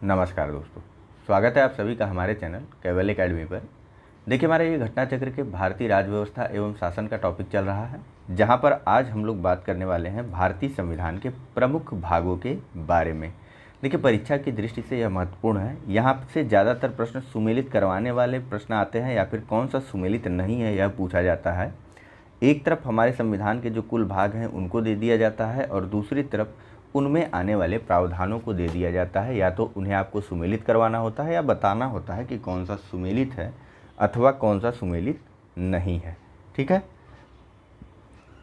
नमस्कार दोस्तों, स्वागत है आप सभी का हमारे चैनल केवल एकेडमी पर। देखिए, हमारे ये घटना चक्र के भारतीय राज्य व्यवस्था एवं शासन का टॉपिक चल रहा है, जहां पर आज हम लोग बात करने वाले हैं भारतीय संविधान के प्रमुख भागों के बारे में। देखिए, परीक्षा की दृष्टि से यह महत्वपूर्ण है। यहाँ से ज़्यादातर प्रश्न सुमेलित करवाने वाले प्रश्न आते हैं या फिर कौन सा सुमेलित नहीं है यह पूछा जाता है। एक तरफ हमारे संविधान के जो कुल भाग हैं उनको दे दिया जाता है और दूसरी तरफ उनमें आने वाले प्रावधानों को दे दिया जाता है। या तो उन्हें आपको सुमेलित करवाना होता है या बताना होता है कि कौन सा सुमेलित है अथवा कौन सा सुमेलित नहीं है। ठीक है,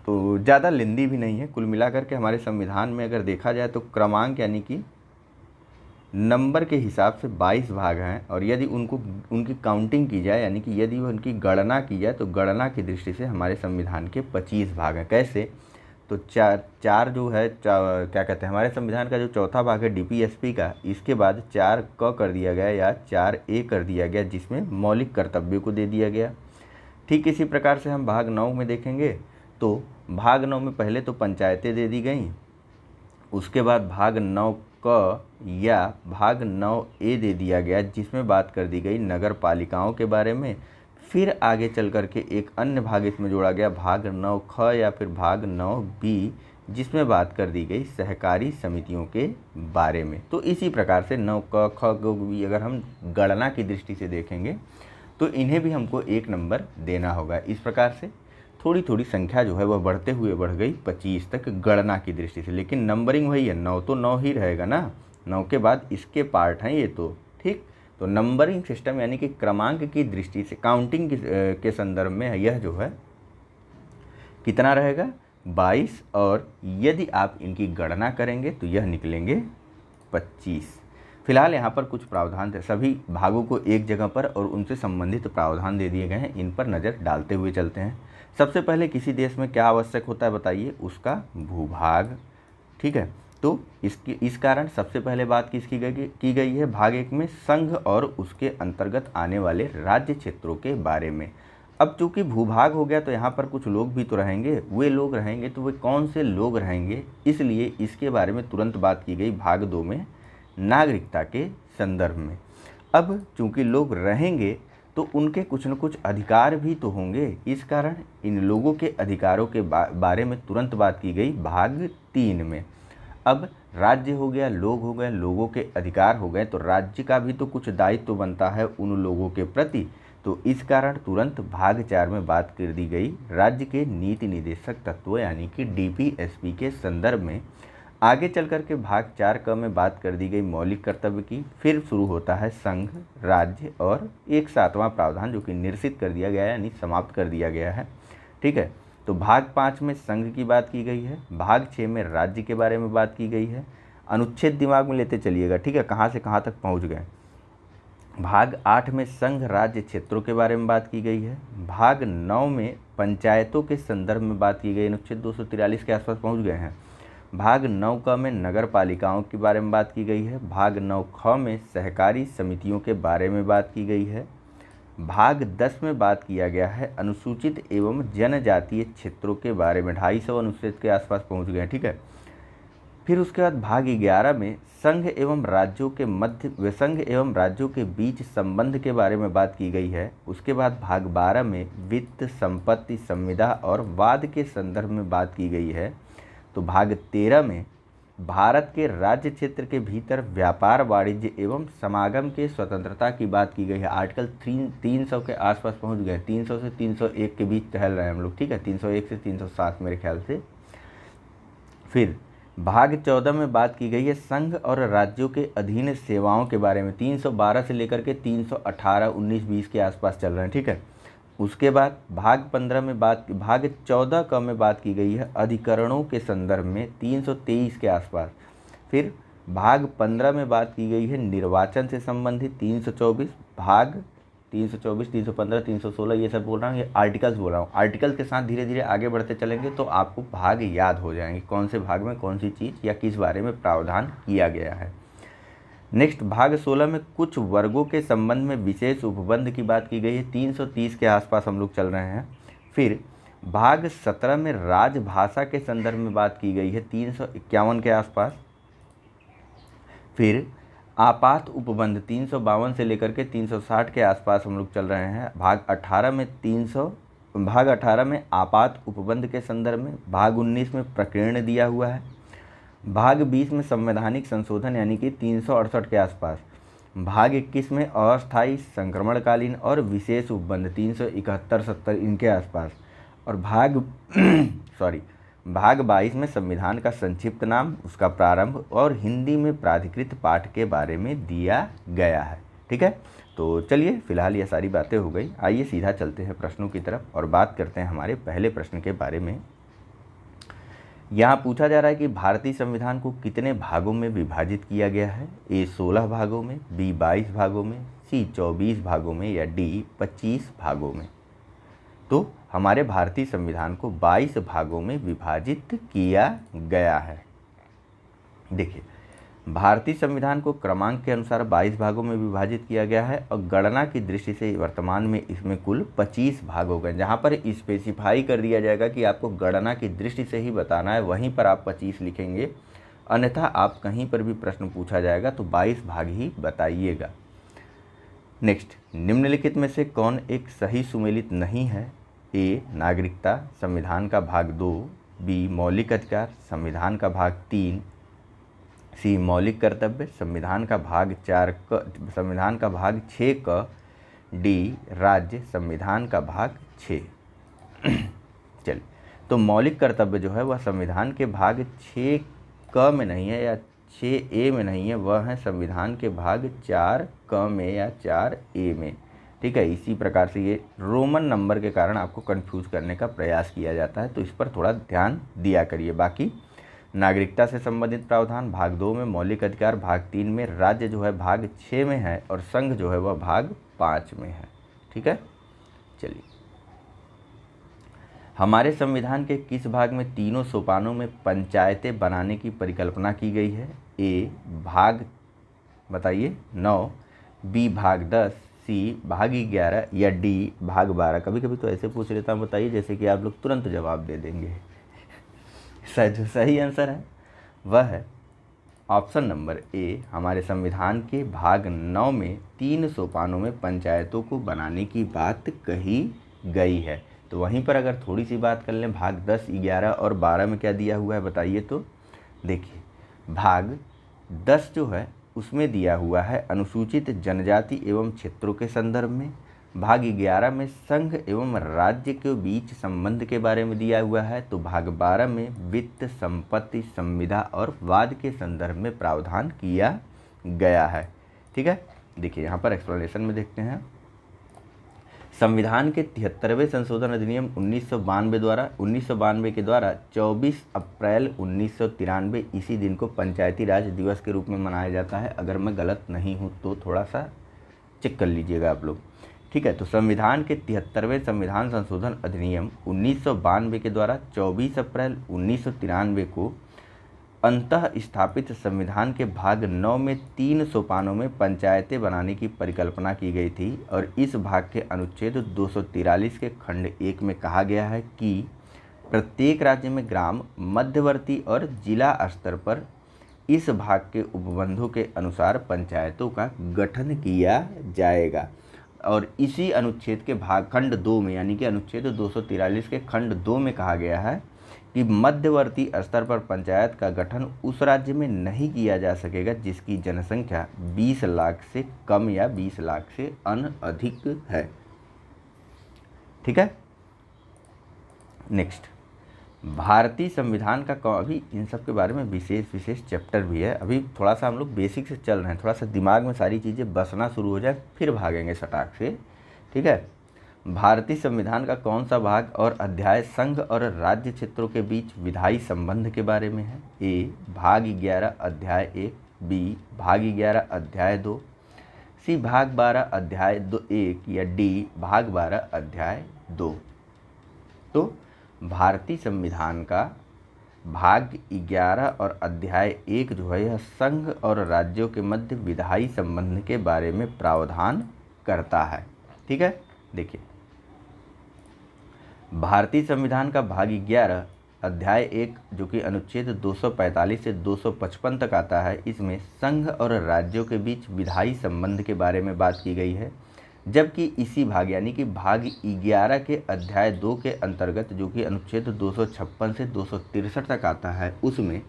तो ज़्यादा लेंदी भी नहीं है। कुल मिलाकर के हमारे संविधान में अगर देखा जाए तो क्रमांक यानी कि नंबर के हिसाब से 22 भाग हैं, और यदि उनकी काउंटिंग की जाए यानी कि यदि उनकी गणना की जाए तो गणना की दृष्टि से हमारे संविधान के 25 भाग हैं। कैसे? तो चार जो है क्या कहते हैं, हमारे संविधान का जो चौथा भाग है डीपीएसपी का, इसके बाद 4 क कर दिया गया या 4 ए कर दिया गया, जिसमें मौलिक कर्तव्यों को दे दिया गया। ठीक इसी प्रकार से हम भाग 9 में देखेंगे तो भाग 9 में पहले तो पंचायतें दे दी गई, उसके बाद भाग 9 क या भाग 9 ए दे दिया गया, जिसमें बात कर दी गई नगर पालिकाओं के बारे में। फिर आगे चल कर के एक अन्य भाग इसमें जोड़ा गया, भाग 9 ख या फिर भाग 9 बी, जिसमें बात कर दी गई सहकारी समितियों के बारे में। तो इसी प्रकार से 9 क ख को भी अगर हम गणना की दृष्टि से देखेंगे तो इन्हें भी हमको 1 नंबर देना होगा। इस प्रकार से थोड़ी थोड़ी संख्या जो है वह बढ़ते हुए बढ़ गई 25 तक गणना की दृष्टि से, लेकिन नंबरिंग वही है, 9 तो 9 ही रहेगा ना, 9 के बाद इसके पार्ट हैं ये तो। ठीक, तो नंबरिंग सिस्टम यानी कि क्रमांक की दृष्टि से काउंटिंग के संदर्भ में यह जो है कितना रहेगा 22, और यदि आप इनकी गणना करेंगे तो यह निकलेंगे 25। फिलहाल यहाँ पर कुछ प्रावधान थे, सभी भागों को एक जगह पर और उनसे संबंधित प्रावधान दे दिए गए हैं, इन पर नज़र डालते हुए चलते हैं। सबसे पहले किसी देश में क्या आवश्यक होता है बताइए? उसका भूभाग। ठीक है, तो इस कारण सबसे पहले बात की गई है भाग 1 में संघ और उसके अंतर्गत आने वाले राज्य क्षेत्रों के बारे में। अब चूंकि भूभाग हो गया तो यहाँ पर कुछ लोग भी तो रहेंगे, वे लोग रहेंगे तो वे कौन से लोग रहेंगे, इसलिए इसके बारे में तुरंत बात की गई भाग 2 में नागरिकता के संदर्भ में। अब चूंकि लोग रहेंगे तो उनके कुछ न कुछ अधिकार भी तो होंगे, इस कारण इन लोगों के अधिकारों के बारे में तुरंत बात की गई भाग 3 में। अब राज्य हो गया, लोग हो गए, लोगों के अधिकार हो गए, तो राज्य का भी तो कुछ दायित्व बनता है उन लोगों के प्रति, तो इस कारण तुरंत भाग 4 में बात कर दी गई राज्य के नीति निदेशक तत्व यानी कि डीपीएसपी के संदर्भ में। आगे चल कर के भाग 4 क में बात कर दी गई मौलिक कर्तव्य की। फिर शुरू होता है संघ, राज्य और एक 7वां प्रावधान जो कि निरसित कर दिया गया है यानी समाप्त कर दिया गया है। ठीक है, तो भाग 5 में संघ की बात की गई है, भाग 6 में राज्य के बारे में बात की गई है। अनुच्छेद दिमाग में लेते चलिएगा, ठीक है, कहाँ से कहाँ तक पहुँच गए। भाग 8 में संघ राज्य क्षेत्रों के बारे में बात की गई है। भाग 9 में पंचायतों के संदर्भ में बात की गई, अनुच्छेद 243 के आसपास पहुँच गए हैं। भाग 9 क में नगर पालिकाओं के बारे में बात की गई है। भाग 9 ख में सहकारी समितियों के बारे में बात की गई है। भाग 10 में बात किया गया है अनुसूचित एवं जनजातीय क्षेत्रों के बारे में, 250 अनुच्छेद के आसपास पहुंच गए। ठीक है, फिर उसके बाद भाग 11 में संघ एवं राज्यों के मध्य व संघ एवं राज्यों के बीच संबंध के बारे में बात की गई है। उसके बाद भाग 12 में वित्त, संपत्ति, संविदा और वाद के संदर्भ में बात की गई है। तो भाग 13 में भारत के राज्य क्षेत्र के भीतर व्यापार, वाणिज्य एवं समागम के स्वतंत्रता की बात की गई है। आर्टिकल 300 के आसपास पहुंच गए, 300 से 301 के बीच टहल रहे हैं हम लोग। ठीक है, 301 से 307 मेरे ख्याल से। फिर भाग 14 में बात की गई है संघ और राज्यों के अधीन सेवाओं के बारे में, 312 से लेकर के 318, 19, 20 के आसपास चल रहे हैं। ठीक है, उसके बाद भाग 14 क में बात की गई है अधिकरणों के संदर्भ में, 323 के आसपास। फिर भाग 15 में बात की गई है निर्वाचन से संबंधित, 324। भाग 324, 315, 316 ये सब बोल रहा हूँ, ये आर्टिकल्स बोल रहा हूँ। आर्टिकल्स के साथ धीरे धीरे आगे बढ़ते चलेंगे तो आपको भाग याद हो जाएंगे, कौन से भाग में कौन सी चीज़ या किस बारे में प्रावधान किया गया है। नेक्स्ट भाग 16 में कुछ वर्गों के संबंध में विशेष उपबंध की बात की गई है, 330 के आसपास हम लोग चल रहे हैं। फिर भाग 17 में राजभाषा के संदर्भ में बात की गई है, 351 के आसपास। फिर आपात उपबंध 352 से लेकर के 360 के आसपास हम लोग चल रहे हैं। भाग 18 में आपात उपबंध के संदर्भ में, भाग 19 में प्रकीर्ण दिया हुआ है, भाग 20 में संवैधानिक संशोधन यानी कि 368 के आसपास, भाग 21 में अस्थायी संक्रमणकालीन और विशेष उपबंध 371-70 इनके आसपास, और भाग 22 में संविधान का संक्षिप्त नाम, उसका प्रारंभ और हिंदी में प्राधिकृत पाठ के बारे में दिया गया है। ठीक है, तो चलिए फिलहाल ये सारी बातें हो गई। आइए सीधा चलते हैं प्रश्नों की तरफ और बात करते हैं हमारे पहले प्रश्न के बारे में। यहाँ पूछा जा रहा है कि भारतीय संविधान को कितने भागों में विभाजित किया गया है। ए 16 भागों में, बी 22 भागों में, सी 24 भागों में या डी 25 भागों में। तो हमारे भारतीय संविधान को 22 भागों में विभाजित किया गया है। देखिए, भारतीय संविधान को क्रमांक के अनुसार 22 भागों में विभाजित किया गया है और गणना की दृष्टि से वर्तमान में इसमें कुल 25 भाग हो गए। जहाँ पर स्पेसिफाई कर दिया जाएगा कि आपको गणना की दृष्टि से ही बताना है, वहीं पर आप 25 लिखेंगे, अन्यथा आप कहीं पर भी प्रश्न पूछा जाएगा तो 22 भाग ही बताइएगा। नेक्स्ट, निम्नलिखित में से कौन एक सही सुमेलित नहीं है। ए नागरिकता संविधान का भाग 2, बी मौलिक अधिकार संविधान का भाग 3, सी मौलिक कर्तव्य संविधान का भाग 4 संविधान का भाग 6 क, डी राज्य संविधान का भाग 6। चलिए, तो मौलिक कर्तव्य जो है वह संविधान के भाग 6 क में नहीं है या 6A में नहीं है, वह है संविधान के भाग 4 क में या 4A में। ठीक है, इसी प्रकार से ये रोमन नंबर के कारण आपको कंफ्यूज करने का प्रयास किया जाता है, तो इस पर थोड़ा ध्यान दिया करिए। बाकी नागरिकता से संबंधित प्रावधान भाग 2 में, मौलिक अधिकार भाग 3 में, राज्य जो है भाग 6 में है और संघ जो है वह भाग 5 में है। ठीक है, चलिए, हमारे संविधान के किस भाग में तीनों सोपानों में पंचायतें बनाने की परिकल्पना की गई है। ए भाग बताइए 9, बी भाग 10, सी भाग 11 या डी भाग 12। कभी कभी तो ऐसे पूछ लेता हूँ, बताइए, जैसे कि आप लोग तुरंत जवाब दे देंगे। जो सही आंसर है वह है ऑप्शन नंबर ए। हमारे संविधान के भाग 9 में 3 सोपानों में पंचायतों को बनाने की बात कही गई है। तो वहीं पर अगर थोड़ी सी बात कर लें, भाग 10, 11 और 12 में क्या दिया हुआ है बताइए। तो देखिए, भाग 10 जो है उसमें दिया हुआ है अनुसूचित जनजाति एवं क्षेत्रों के संदर्भ में। भाग 11 में संघ एवं राज्य के बीच संबंध के बारे में दिया हुआ है। तो भाग 12 में वित्त, संपत्ति, संविदा और वाद के संदर्भ में प्रावधान किया गया है। ठीक है, देखिए यहाँ पर एक्सप्लेनेशन में देखते हैं। संविधान के 73वें संशोधन अधिनियम 1992 के द्वारा 24 अप्रैल 1993 इसी दिन को पंचायती राज दिवस के रूप में मनाया जाता है। अगर मैं गलत नहीं हूँ तो थोड़ा सा चेक कर लीजिएगा आप लोग। ठीक है, तो संविधान के 73वें संविधान संशोधन अधिनियम 1992 के द्वारा 24 अप्रैल 1993 को अंतः स्थापित संविधान के भाग 9 में 3 सोपानों में पंचायतें बनाने की परिकल्पना की गई थी और इस भाग के अनुच्छेद 243 के खंड 1 में कहा गया है कि प्रत्येक राज्य में ग्राम, मध्यवर्ती और जिला स्तर पर इस भाग के उपबंधों के अनुसार पंचायतों का गठन किया जाएगा। और इसी अनुच्छेद के भाग खंड 2 में यानी कि अनुच्छेद 243 के खंड 2 में कहा गया है कि मध्यवर्ती स्तर पर पंचायत का गठन उस राज्य में नहीं किया जा सकेगा जिसकी जनसंख्या 20 लाख से कम या 20 लाख से अधिक है। ठीक है, नेक्स्ट, भारतीय संविधान का अभी इन सब के बारे में विशेष चैप्टर भी है। अभी थोड़ा सा हम लोग बेसिक से चल रहे हैं, थोड़ा सा दिमाग में सारी चीज़ें बसना शुरू हो जाए फिर भागेंगे सटाक से। ठीक है, भारतीय संविधान का कौन सा भाग और अध्याय संघ और राज्य क्षेत्रों के बीच विधायी संबंध के बारे में है। ए भाग 11 अध्याय 1, बी भाग 11 अध्याय 2, सी भाग 12 अध्याय 1 या डी भाग 12 अध्याय 2। तो भारतीय संविधान का भाग 11 और अध्याय 1 जो है यह संघ और राज्यों के मध्य विधायी संबंध के बारे में प्रावधान करता है। ठीक है, देखिए, भारतीय संविधान का भाग 11 अध्याय 1 जो कि अनुच्छेद 245 से 255 तक आता है, इसमें संघ और राज्यों के बीच विधायी संबंध के बारे में बात की गई है। जबकि इसी भाग यानी कि भाग 11 के अध्याय 2 के अंतर्गत जो कि अनुच्छेद 256 से 263 तक आता है, उसमें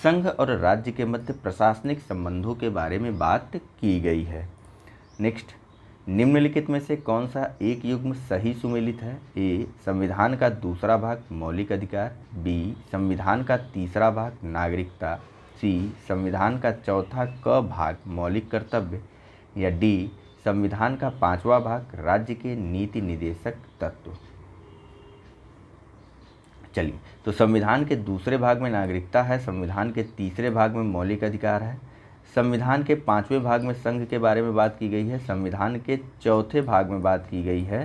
संघ और राज्य के मध्य प्रशासनिक संबंधों के बारे में बात की गई है। नेक्स्ट, निम्नलिखित में से कौन सा एक युग्म सही सुमेलित है? ए, संविधान का दूसरा भाग मौलिक अधिकार, बी, संविधान का तीसरा भाग नागरिकता, सी, संविधान का चौथा क भाग मौलिक कर्तव्य, या डी, संविधान का पांचवा भाग राज्य के नीति निदेशक तत्व। चलिए, तो संविधान के दूसरे भाग में नागरिकता है, संविधान के तीसरे भाग में मौलिक अधिकार है, संविधान के पांचवें भाग में संघ के बारे में बात की गई है, संविधान के चौथे भाग में बात की गई है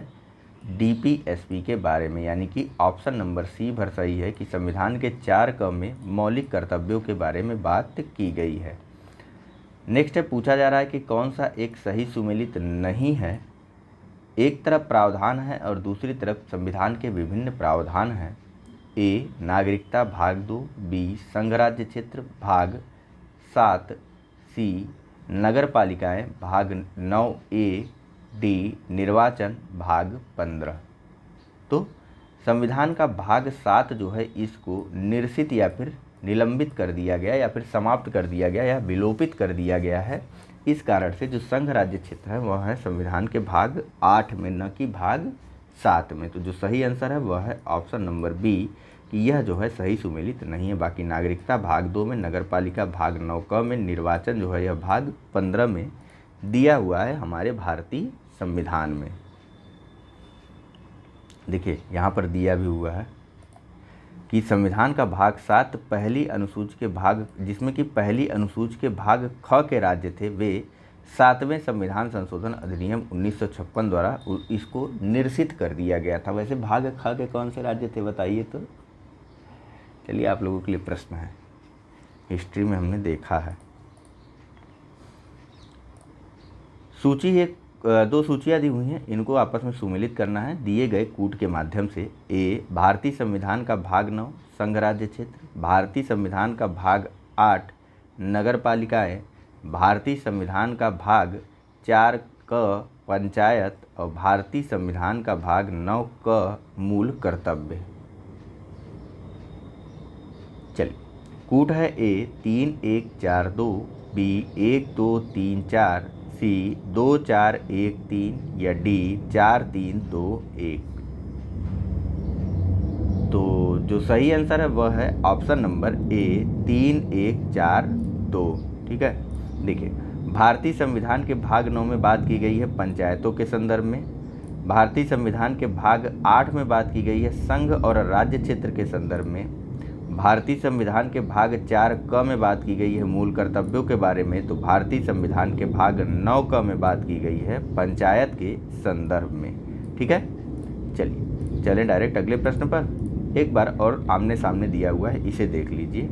डीपीएसपी के बारे में, यानी कि ऑप्शन नंबर सी भर सही है कि संविधान के 4 क में मौलिक कर्तव्यों के बारे में बात की गई है। नेक्स्ट है, पूछा जा रहा है कि कौन सा एक सही सुमेलित नहीं है? एक तरफ प्रावधान है और दूसरी तरफ संविधान के विभिन्न प्रावधान हैं। ए, नागरिकता भाग 2, बी, संघ राज्य क्षेत्र भाग 7, सी, नगर पालिकाएँ भाग 9A, डी, निर्वाचन भाग 15। तो संविधान का भाग 7 जो है इसको निरसित या फिर निलंबित कर दिया गया या फिर समाप्त कर दिया गया या विलोपित कर दिया गया है। इस कारण से जो संघ राज्य क्षेत्र है वह है संविधान के भाग 8 में, न कि भाग 7 में। तो जो सही आंसर है वह है ऑप्शन नंबर बी कि यह जो है सही सुमेलित नहीं है। बाकी नागरिकता भाग 2 में, नगरपालिका भाग 9 क में, निर्वाचन जो है यह भाग 15 में दिया हुआ है हमारे भारतीय संविधान में। देखिए यहाँ पर दिया भी हुआ है कि संविधान का भाग 7 पहली अनुसूची के भाग, जिसमें कि पहली अनुसूची के भाग ख के राज्य थे, वे 7वें संविधान संशोधन अधिनियम 1956 द्वारा इसको निरसित कर दिया गया था। वैसे भाग ख के कौन से राज्य थे बताइए तो? चलिए, आप लोगों के लिए प्रश्न है, हिस्ट्री में हमने देखा है। सूची एक 2 सूचियाँ दी हुई हैं, इनको आपस में सुमेलित करना है दिए गए कूट के माध्यम से। ए, भारतीय संविधान का भाग 9 संघ राज्य क्षेत्र, भारतीय संविधान का भाग 8 नगर पालिकाएँ, भारतीय संविधान का भाग 4 क पंचायत और भारतीय संविधान का भाग 9 क मूल कर्तव्य। चलिए, कूट है ए 3 1 4 2, बी 1 2 3 4, सी 2 4 1 3, या डी 4 3 2 1। तो जो सही आंसर है वह है ऑप्शन नंबर ए 3 1 4 2। ठीक है, देखिए भारतीय संविधान के भाग 9 में बात की गई है पंचायतों के संदर्भ में, भारतीय संविधान के भाग 8 में बात की गई है संघ और राज्य क्षेत्र के संदर्भ में, भारतीय संविधान के भाग 4 क में बात की गई है मूल कर्तव्यों के बारे में, तो भारतीय संविधान के भाग 9 क में बात की गई है पंचायत के संदर्भ में। ठीक है, चलिए चलें डायरेक्ट अगले प्रश्न पर। एक बार और आमने सामने दिया हुआ है, इसे देख लीजिए।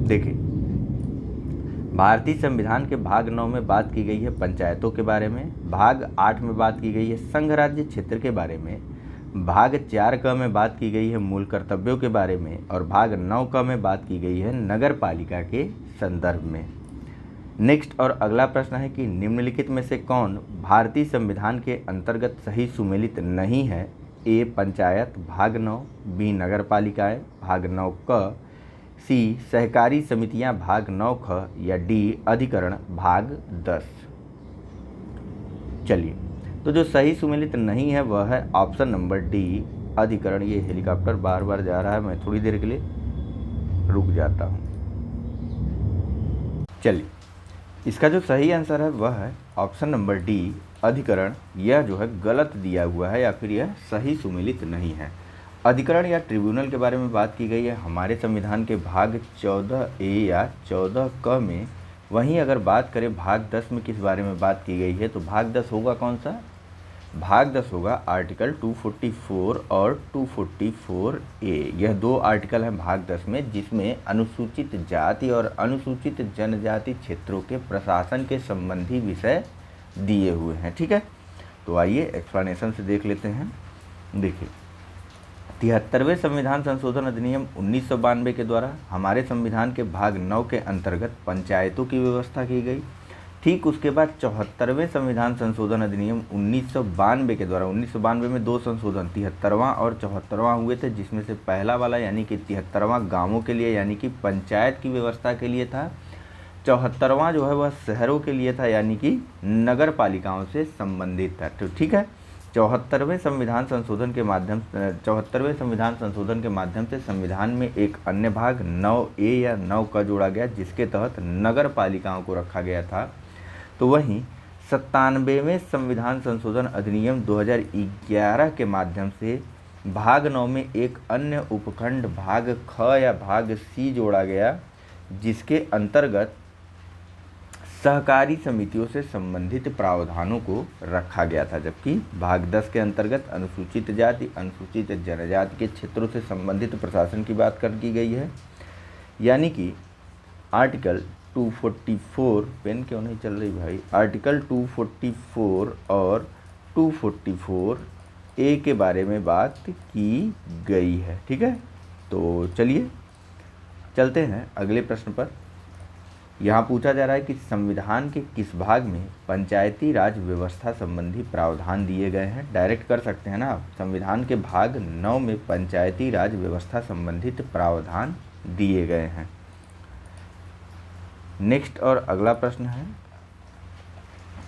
देखिए, भारतीय संविधान के भाग 9 में बात की गई है पंचायतों के बारे में, भाग 8 में बात की गई है संघ राज्य क्षेत्र के बारे में, भाग 4 क में बात की गई है मूल कर्तव्यों के बारे में, और भाग 9 क में बात की गई है नगर पालिका के संदर्भ में। नेक्स्ट और अगला प्रश्न है कि निम्नलिखित में से कौन भारतीय संविधान के अंतर्गत सही सुमेलित नहीं है? ए, पंचायत भाग 9, बी, नगर पालिकाएँ भाग 9 क, सी, सहकारी समितियां भाग 9 ख, या डी, अधिकरण भाग 10। चलिए, तो जो सही सुमेलित नहीं है वह है ऑप्शन नंबर डी, अधिकरण। ये हेलीकॉप्टर बार बार जा रहा है, मैं थोड़ी देर के लिए रुक जाता हूँ। चलिए, इसका जो सही आंसर है वह है ऑप्शन नंबर डी, अधिकरण। यह जो है गलत दिया हुआ है या फिर यह सही सुमेलित नहीं है। अधिकरण या ट्रिब्यूनल के बारे में बात की गई है हमारे संविधान के भाग 14A या 14 क में। वहीं अगर बात करें भाग 10 में किस बारे में बात की गई है, तो भाग 10 होगा कौन सा? भाग 10 होगा आर्टिकल 244 और 244A। यह 2 आर्टिकल हैं भाग 10 में, जिसमें अनुसूचित जाति और अनुसूचित जनजाति क्षेत्रों के प्रशासन के संबंधी विषय दिए हुए हैं। ठीक है, तो आइए एक्सप्लेनेशन से देख लेते हैं। देखिए, 73वें संविधान संशोधन अधिनियम 1992 के द्वारा हमारे संविधान के भाग 9 के अंतर्गत पंचायतों की व्यवस्था की गई। ठीक उसके बाद 74वें संविधान संशोधन अधिनियम 1992 के द्वारा 1992 में 2 संशोधन 73वां और 74वां हुए थे, जिसमें से पहला वाला यानी कि 73वां गाँवों के लिए यानी कि पंचायत की व्यवस्था के लिए था। 74वां जो है वह शहरों के लिए था यानी कि नगर पालिकाओं से संबंधित था। तो ठीक है, 74वें संविधान संशोधन के माध्यम से संविधान में एक अन्य भाग 9A या 9 का जोड़ा गया, जिसके तहत नगर पालिकाओं को रखा गया था। तो वहीं 97वें संविधान संशोधन अधिनियम 2011 के माध्यम से भाग 9 में एक अन्य उपखंड भाग ख या भाग C जोड़ा गया, जिसके अंतर्गत सहकारी समितियों से संबंधित प्रावधानों को रखा गया था। जबकि भाग 10 के अंतर्गत अनुसूचित जाति अनुसूचित जनजाति के क्षेत्रों से संबंधित प्रशासन की बात कर की गई है, यानी कि आर्टिकल 244 पेन क्यों नहीं चल रही भाई, आर्टिकल 244 और 244A के बारे में बात की गई है। ठीक है, तो चलिए चलते हैं अगले प्रश्न पर। यहाँ पूछा जा रहा है कि संविधान के किस भाग में पंचायती राज व्यवस्था संबंधी प्रावधान दिए गए हैं। डायरेक्ट कर सकते हैं ना आप, संविधान के भाग 9 में पंचायती राज व्यवस्था संबंधित प्रावधान दिए गए हैं। नेक्स्ट और अगला प्रश्न है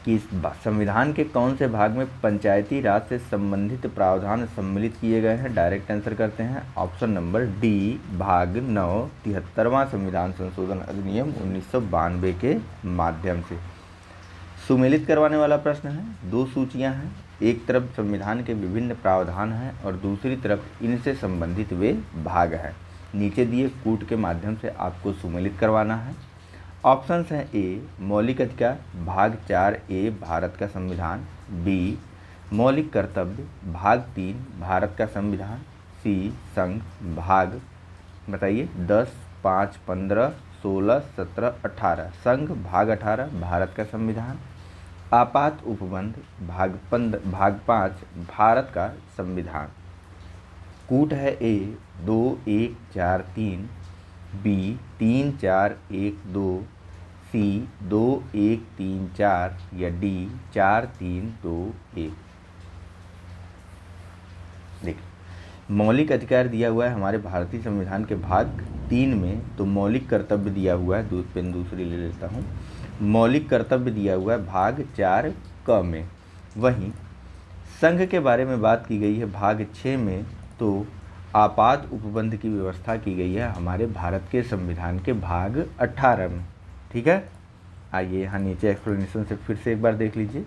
कि संविधान के कौन से भाग में पंचायती राज से संबंधित प्रावधान सम्मिलित किए गए हैं। डायरेक्ट आंसर करते हैं ऑप्शन नंबर डी, भाग 9 73वां संविधान संशोधन अधिनियम 1992 के माध्यम से। सुमेलित करवाने वाला प्रश्न है। 2 सूचियां हैं, एक तरफ संविधान के विभिन्न प्रावधान हैं और दूसरी तरफ इनसे संबंधित वे भाग हैं। नीचे दिए कूट के माध्यम से आपको सुमेलित करवाना है। ऑप्शंस हैं ए मौलिक अधिकार भाग 4A भारत का संविधान, बी मौलिक कर्तव्य भाग 3 भारत का संविधान, सी संघ भाग बताइए 10, 5, 15, 16, 17, 18 संघ भाग 18 भारत का संविधान, आपात उपबंध भाग 5 भारत का संविधान। कूट है ए 2, 1, 4, 3, बी 3, 4, 1, 2, सी 2, 1, 3, 4 या डी 4, 3, 2, 1। देखिए, मौलिक अधिकार दिया हुआ है हमारे भारतीय संविधान के भाग 3 में, तो मौलिक कर्तव्य दिया हुआ है, पेन दूसरी ले लेता हूँ, मौलिक कर्तव्य दिया हुआ है भाग 4 क में। वहीं संघ के बारे में बात की गई है भाग 6 में, तो आपात उपबंध की व्यवस्था की गई है हमारे भारत के संविधान के भाग 18 में। ठीक है, आइए यहाँ नीचे एक्सप्लेनेशन से फिर से एक बार देख लीजिए।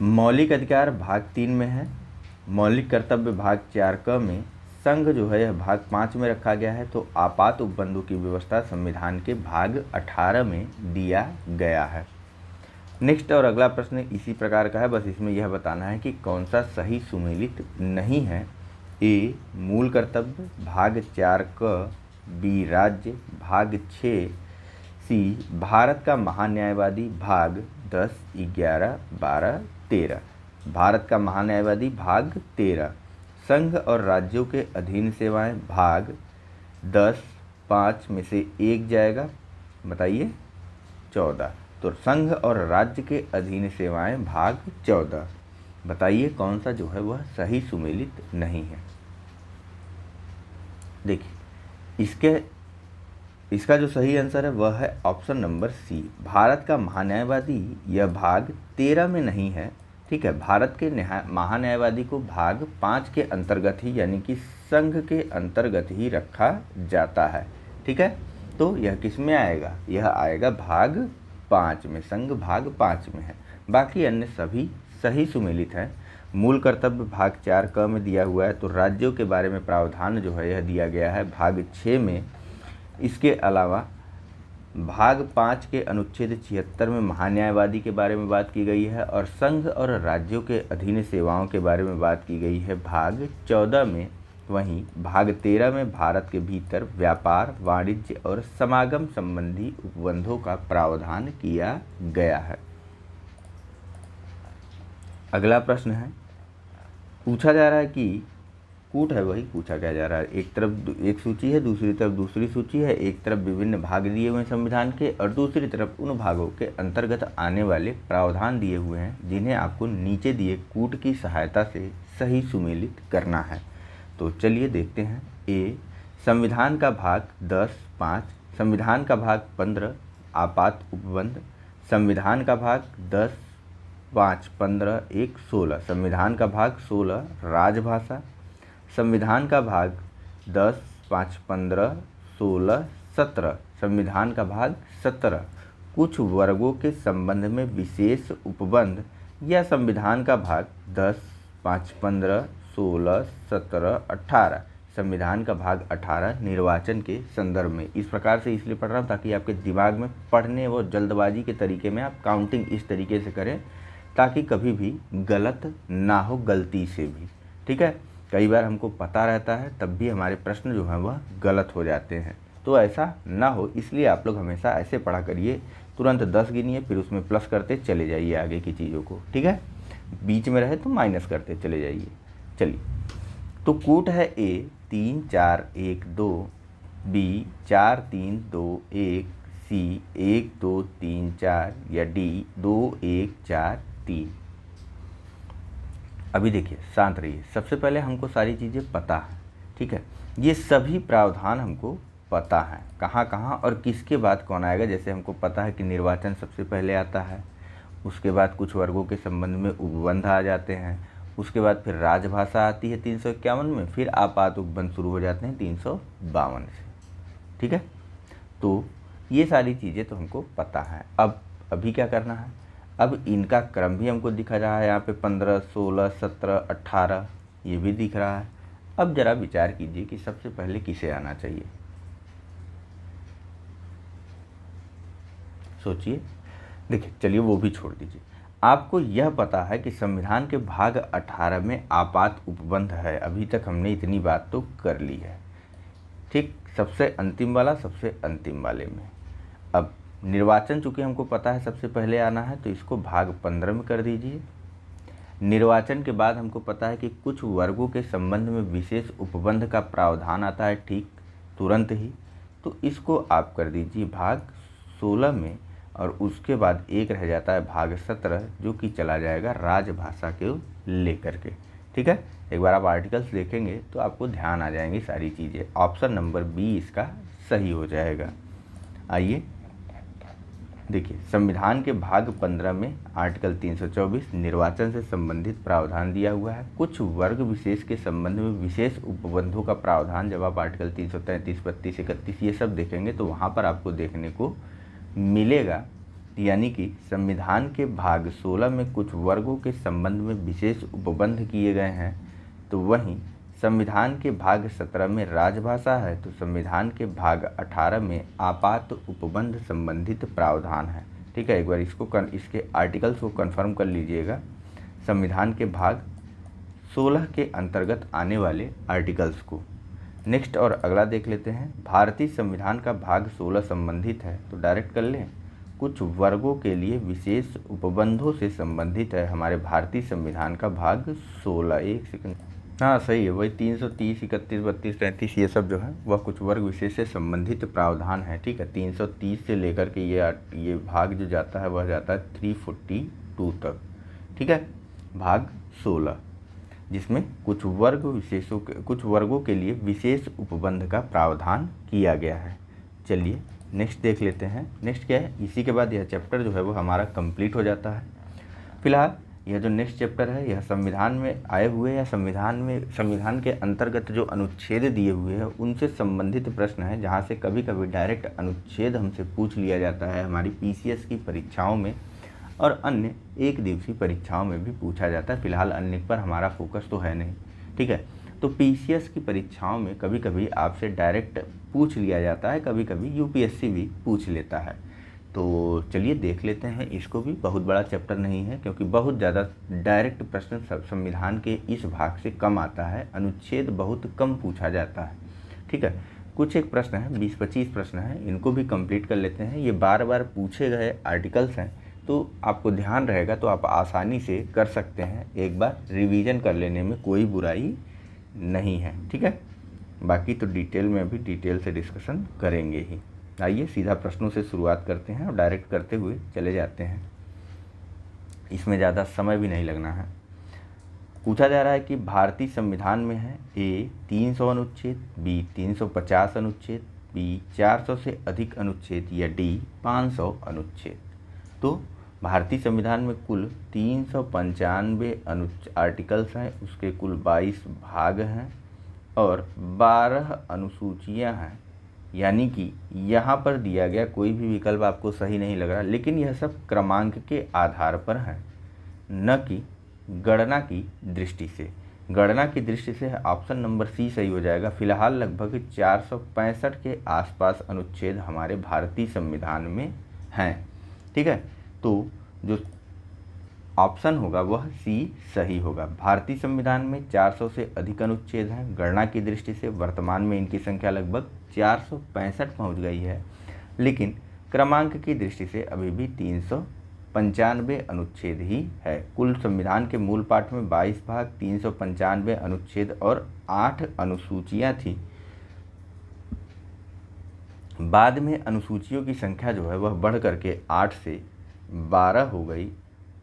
मौलिक अधिकार भाग 3 में है, मौलिक कर्तव्य भाग 4 क में, संघ जो है यह भाग 5 में रखा गया है, तो आपात उपबंधों की व्यवस्था संविधान के भाग 18 में दिया गया है। नेक्स्ट और अगला प्रश्न इसी प्रकार का है, बस इसमें यह बताना है कि कौन सा सही सुमेलित नहीं है। ए मूल कर्तव्य भाग 4 क, बी राज्य भाग 6, सी भारत का महान्यायवादी भाग 10, 11, 12, 13, भारत का महान्यायवादी भाग 13, संघ और राज्यों के अधीन सेवाएं भाग 10, 5 में से एक जाएगा, बताइए 14, तो संघ और राज्य के अधीन सेवाएं भाग 14। बताइए कौन सा जो है वह सही सुमेलित नहीं है। देखिए, इसका जो सही आंसर है वह है ऑप्शन नंबर सी, भारत का महान्यायवादी। यह भाग 13 में नहीं है। ठीक है, भारत के महान्यायवादी को भाग 5 के अंतर्गत ही यानी कि संघ के अंतर्गत ही रखा जाता है। ठीक है, तो यह किस में आएगा, यह आएगा भाग 5 में, संघ भाग 5 में है। बाकी अन्य सभी सही सुमेलित हैं। मूल कर्तव्य भाग 4 क में दिया हुआ है, तो राज्यों के बारे में प्रावधान जो है यह दिया गया है भाग 6 में। इसके अलावा भाग 5 के अनुच्छेद 76 में महान्यायवादी के बारे में बात की गई है और संघ और राज्यों के अधीन सेवाओं के बारे में बात की गई है भाग 14 में। वहीं भाग 13 में भारत के भीतर व्यापार, वाणिज्य और समागम संबंधी उपबंधों का प्रावधान किया गया है। अगला प्रश्न है पूछा जा रहा है कि कूट है वही पूछा क्या जा रहा है। एक तरफ एक सूची है, दूसरी तरफ दूसरी सूची है। एक तरफ विभिन्न भाग दिए हुए हैं संविधान के और दूसरी तरफ उन भागों के अंतर्गत आने वाले प्रावधान दिए हुए हैं जिन्हें आपको नीचे दिए कूट की सहायता से सही सुमेलित करना है। तो चलिए देखते हैं। ए, संविधान का भाग 10(5), संविधान का भाग 15 आपात उपबंध, संविधान का भाग 10(5), 15, 1, 16, संविधान का भाग 16 राजभाषा, संविधान का भाग 10(5), 15, 16, 17, संविधान का भाग 17 कुछ वर्गों के संबंध में विशेष उपबंध, या संविधान का भाग 10(5), 15, 16, 17, 18, संविधान का भाग 18 निर्वाचन के संदर्भ में। इस प्रकार से इसलिए पढ़ रहा हूँ ताकि आपके दिमाग में पढ़ने व जल्दबाजी के तरीके में आप काउंटिंग इस तरीके से करें ताकि कभी भी गलत ना हो, गलती से भी। ठीक है, कई बार हमको पता रहता है तब भी हमारे प्रश्न जो हैं वह गलत हो जाते हैं, तो ऐसा ना हो इसलिए आप लोग हमेशा ऐसे पढ़ा करिए। तुरंत 10 गिनिए, फिर उसमें प्लस करते चले जाइए आगे की चीज़ों को। ठीक है, बीच में रहे तो माइनस करते चले जाइए। चलिए, तो कूट है ए 3, 4, 1, 2, बी 4, 3, 2, 1, सी 1, 2, 3, 4, या डी 2, 1, 4, 3। अभी देखिए, शांत रहिए। सबसे पहले हमको सारी चीज़ें पता है। ठीक है, ये सभी प्रावधान हमको पता है कहाँ कहाँ और किसके बाद कौन आएगा। जैसे हमको पता है कि निर्वाचन सबसे पहले आता है, उसके बाद कुछ वर्गों के संबंध में उपबंध आ जाते हैं, उसके बाद फिर राजभाषा आती है 351 में, फिर आपात उपबंध शुरू हो जाते हैं 352 से। ठीक है, तो ये सारी चीज़ें तो हमको पता है। अब अभी क्या करना है, अब इनका क्रम भी हमको दिखा रहा है यहाँ पे 15, 16, 17, 18 ये भी दिख रहा है। अब ज़रा विचार कीजिए कि सबसे पहले किसे आना चाहिए, सोचिए। देखिए, चलिए वो भी छोड़ दीजिए। आपको यह पता है कि संविधान के भाग 18 में आपात उपबंध है। अभी तक हमने इतनी बात तो कर ली है। ठीक, सबसे अंतिम वाला सबसे अंतिम वाले में। अब निर्वाचन चूँकि हमको पता है सबसे पहले आना है तो इसको भाग 15 में कर दीजिए। निर्वाचन के बाद हमको पता है कि कुछ वर्गों के संबंध में विशेष उपबंध का प्रावधान आता है, ठीक तुरंत ही, तो इसको आप कर दीजिए भाग 16 में। और उसके बाद एक रह जाता है भाग 17 जो कि चला जाएगा राजभाषा के लेकर के। ठीक है, एक बार आप आर्टिकल्स देखेंगे तो आपको ध्यान आ जाएंगी सारी चीज़ें। ऑप्शन नंबर बी इसका सही हो जाएगा। आइए देखिए, संविधान के भाग 15 में आर्टिकल 324 निर्वाचन से संबंधित प्रावधान दिया हुआ है। कुछ वर्ग विशेष के संबंध में विशेष उपबंधों का प्रावधान, जब आप आर्टिकल 333, 32, 31 ये सब देखेंगे तो वहाँ पर आपको देखने को मिलेगा। यानी कि संविधान के भाग 16 में कुछ वर्गों के संबंध में विशेष उपबंध किए गए हैं, तो वहीं संविधान के भाग 17 में राजभाषा है, तो संविधान के भाग 18 में आपात उपबंध संबंधित प्रावधान है। ठीक है, एक बार इसके आर्टिकल्स को कंफर्म कर लीजिएगा। संविधान के भाग 16 के अंतर्गत आने वाले आर्टिकल्स को। नेक्स्ट और अगला देख लेते हैं। भारतीय संविधान का भाग 16 संबंधित है, तो डायरेक्ट कर लें। कुछ वर्गों के लिए विशेष उपबंधों से संबंधित है हमारे भारतीय संविधान का भाग 16। एक सेकंड, हाँ सही है, वही 330, 31, 32, 33 ये सब जो है वह कुछ वर्ग विशेष से संबंधित प्रावधान है। ठीक है, 330 से लेकर के ये भाग जो जाता है वह जाता है 342 तक। ठीक है, भाग 16 जिसमें कुछ वर्गों के लिए विशेष उपबंध का प्रावधान किया गया है। चलिए नेक्स्ट देख लेते हैं। नेक्स्ट क्या है, इसी के बाद यह चैप्टर जो है वो हमारा कंप्लीट हो जाता है। फिलहाल यह जो नेक्स्ट चैप्टर है यह संविधान में आए हुए या संविधान के अंतर्गत जो अनुच्छेद दिए हुए हैं उनसे संबंधित प्रश्न है, जहाँ से कभी कभी डायरेक्ट अनुच्छेद हमसे पूछ लिया जाता है हमारी पीसीएस की परीक्षाओं में, और अन्य एक दिवसीय परीक्षाओं में भी पूछा जाता है। फिलहाल अन्य पर हमारा फोकस तो है नहीं। ठीक है, तो पीसीएस की परीक्षाओं में कभी कभी आपसे डायरेक्ट पूछ लिया जाता है, कभी कभी यूपीएससी भी पूछ लेता है। तो चलिए देख लेते हैं इसको भी। बहुत बड़ा चैप्टर नहीं है क्योंकि बहुत ज़्यादा डायरेक्ट प्रश्न संविधान के इस भाग से कम आता है, अनुच्छेद बहुत कम पूछा जाता है। ठीक है, कुछ एक प्रश्न है, 20-25 प्रश्न हैं, इनको भी कंप्लीट कर लेते हैं। ये बार बार पूछे गए आर्टिकल्स हैं तो आपको ध्यान रहेगा तो आप आसानी से कर सकते हैं। एक बार रिवीजन कर लेने में कोई बुराई नहीं है, ठीक है। बाकी तो डिटेल में अभी डिटेल से डिस्कशन करेंगे ही। आइए सीधा प्रश्नों से शुरुआत करते हैं और डायरेक्ट करते हुए चले जाते हैं, इसमें ज़्यादा समय भी नहीं लगना है। पूछा जा रहा है कि भारतीय संविधान में है ए 300 अनुच्छेद, बी 350 अनुच्छेद, बी 400 से अधिक अनुच्छेद या डी 500 अनुच्छेद। तो भारतीय संविधान में कुल 395 आर्टिकल्स हैं, उसके कुल 22 भाग हैं और 12 अनुसूचियां हैं। यानी कि यहाँ पर दिया गया कोई भी विकल्प आपको सही नहीं लग रहा, लेकिन यह सब क्रमांक के आधार पर है, न कि गणना की दृष्टि से। गणना की दृष्टि से ऑप्शन नंबर सी सही हो जाएगा। फिलहाल लगभग 465 के आसपास अनुच्छेद हमारे भारतीय संविधान में हैं, ठीक है। तो जो ऑप्शन होगा वह सी सही होगा। भारतीय संविधान में 400 से अधिक अनुच्छेद हैं। गणना की दृष्टि से वर्तमान में इनकी संख्या लगभग 465 पहुंच गई है, लेकिन क्रमांक की दृष्टि से अभी भी 395 अनुच्छेद ही है। कुल संविधान के मूल पाठ में 22 भाग, 395 अनुच्छेद और 8 अनुसूचियां थी। बाद में अनुसूचियों की संख्या जो है वह बढ़ करके 8 से 12 हो गई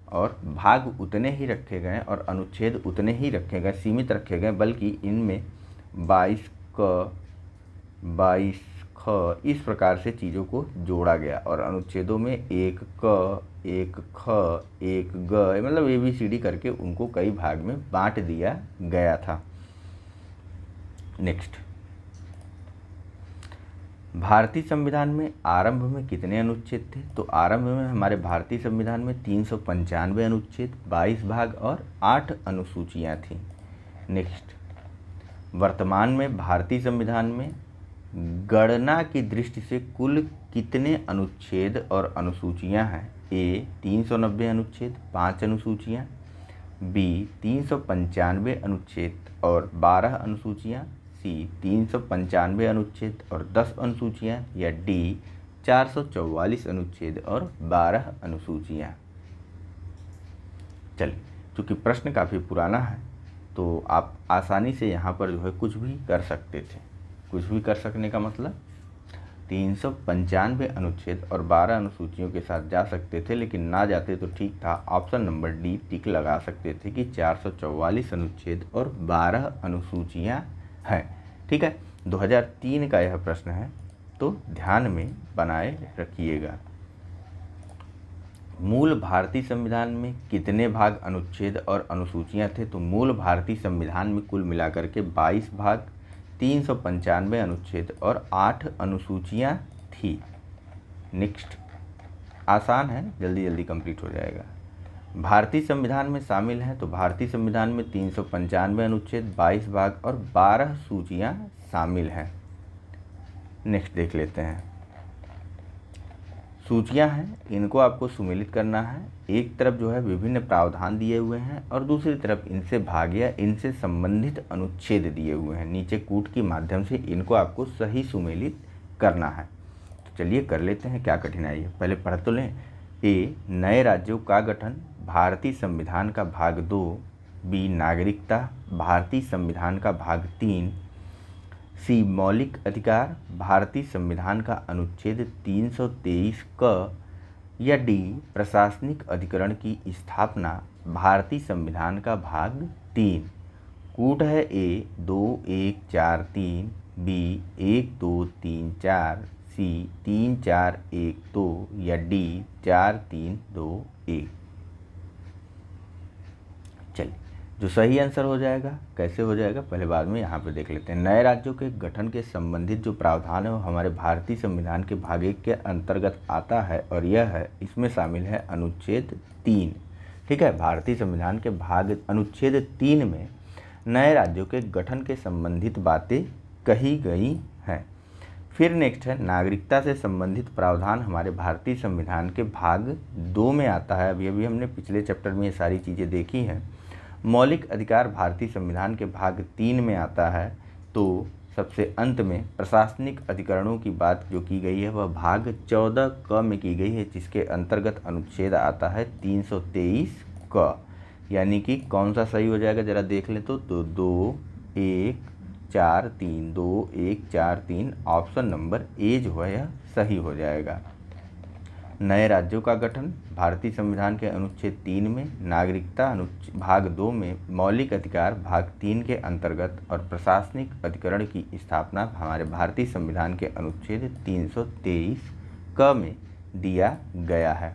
और भाग उतने ही रखे गए और अनुच्छेद उतने ही रखे गए, सीमित रखे गए, बल्कि इनमें 22 क, 22 ख इस प्रकार से चीज़ों को जोड़ा गया और अनुच्छेदों में 1 क, 1 ख, 1 ग, मतलब ABCD करके उनको कई भाग में बांट दिया गया था। नेक्स्ट, भारतीय संविधान में आरंभ में कितने अनुच्छेद थे? तो आरंभ में हमारे भारतीय संविधान में 395 अनुच्छेद, 22 भाग और 8 अनुसूचियां थीं। नेक्स्ट, वर्तमान में भारतीय संविधान में गणना की दृष्टि से कुल कितने अनुच्छेद और अनुसूचियां हैं? ए 390 अनुच्छेद, 5 अनुसूचियां, बी 395 अनुच्छेद और 12 अनुसूचियां, सी 395 अनुच्छेद और 10 अनुसूचियां या डी 444 अनुच्छेद और 12 अनुसूचियां। चलिए, चूँकि प्रश्न काफ़ी पुराना है तो आप आसानी से यहाँ पर जो है कुछ भी कर सकते थे। कुछ भी कर सकने का मतलब 395 अनुच्छेद और 12 अनुसूचियों के साथ जा सकते थे, लेकिन ना जाते तो ठीक था। ऑप्शन नंबर डी टिक लगा सकते थे कि 444 अनुच्छेद और 12 अनुसूचियां हैं, ठीक है। 2003 का यह प्रश्न है, तो ध्यान में बनाए रखिएगा। मूल भारतीय संविधान में कितने भाग, अनुच्छेद और अनुसूचियां थे? तो मूल भारतीय संविधान में कुल मिलाकर के 22 भाग, 395 अनुच्छेद और 8 अनुसूचियां थी। नेक्स्ट, आसान है, जल्दी जल्दी कंप्लीट हो जाएगा। भारतीय संविधान में शामिल हैं, तो भारतीय संविधान में 395 अनुच्छेद, 22 भाग और 12 सूचियां शामिल हैं। नेक्स्ट देख लेते हैं। सूचियां हैं, इनको आपको सुमेलित करना है। एक तरफ जो है विभिन्न प्रावधान दिए हुए हैं और दूसरी तरफ इनसे भाग या इनसे संबंधित अनुच्छेद दिए हुए हैं। नीचे कूट के माध्यम से इनको आपको सही सुमेलित करना है। तो चलिए कर लेते हैं, क्या कठिनाई है। पहले पढ़ तो लें। ए नए राज्यों का गठन, भारतीय संविधान का भाग 2, बी नागरिकता, भारतीय संविधान का भाग 3, सी मौलिक अधिकार, भारतीय संविधान का अनुच्छेद 323 क, या डी प्रशासनिक अधिकरण की स्थापना, भारतीय संविधान का भाग 3। कूट है ए 2 1 4 3, बी 1 2 3 4, सी 3 4 1 2 या डी 4 3 2 1। चलिए, जो सही आंसर हो जाएगा, कैसे हो जाएगा पहले बाद में यहाँ पे देख लेते हैं। नए राज्यों के गठन के संबंधित जो प्रावधान है वो हमारे भारतीय संविधान के भाग 1 के अंतर्गत आता है और यह है, इसमें शामिल है अनुच्छेद 3, ठीक है। भारतीय संविधान के भाग अनुच्छेद 3 में नए राज्यों के गठन के संबंधित बातें कही गई हैं। फिर नेक्स्ट है नागरिकता से संबंधित प्रावधान हमारे भारतीय संविधान के भाग 2 में आता है। अभी हमने पिछले चैप्टर में ये सारी चीज़ें देखी हैं। मौलिक अधिकार भारतीय संविधान के भाग 3 में आता है। तो सबसे अंत में प्रशासनिक अधिकरणों की बात जो की गई है वह भाग 14 क में की गई है, जिसके अंतर्गत अनुच्छेद आता है 323 क। यानी कि कौन सा सही हो जाएगा जरा देख लें तो 2 1 4 3 2 1 4 3 ऑप्शन नंबर ए जो है यह सही हो जाएगा। नए राज्यों का गठन भारतीय संविधान के अनुच्छेद 3 में, नागरिकता भाग 2 में, मौलिक अधिकार भाग 3 के अंतर्गत और प्रशासनिक अधिकरण की स्थापना हमारे भारतीय संविधान के अनुच्छेद 323 क में दिया गया है।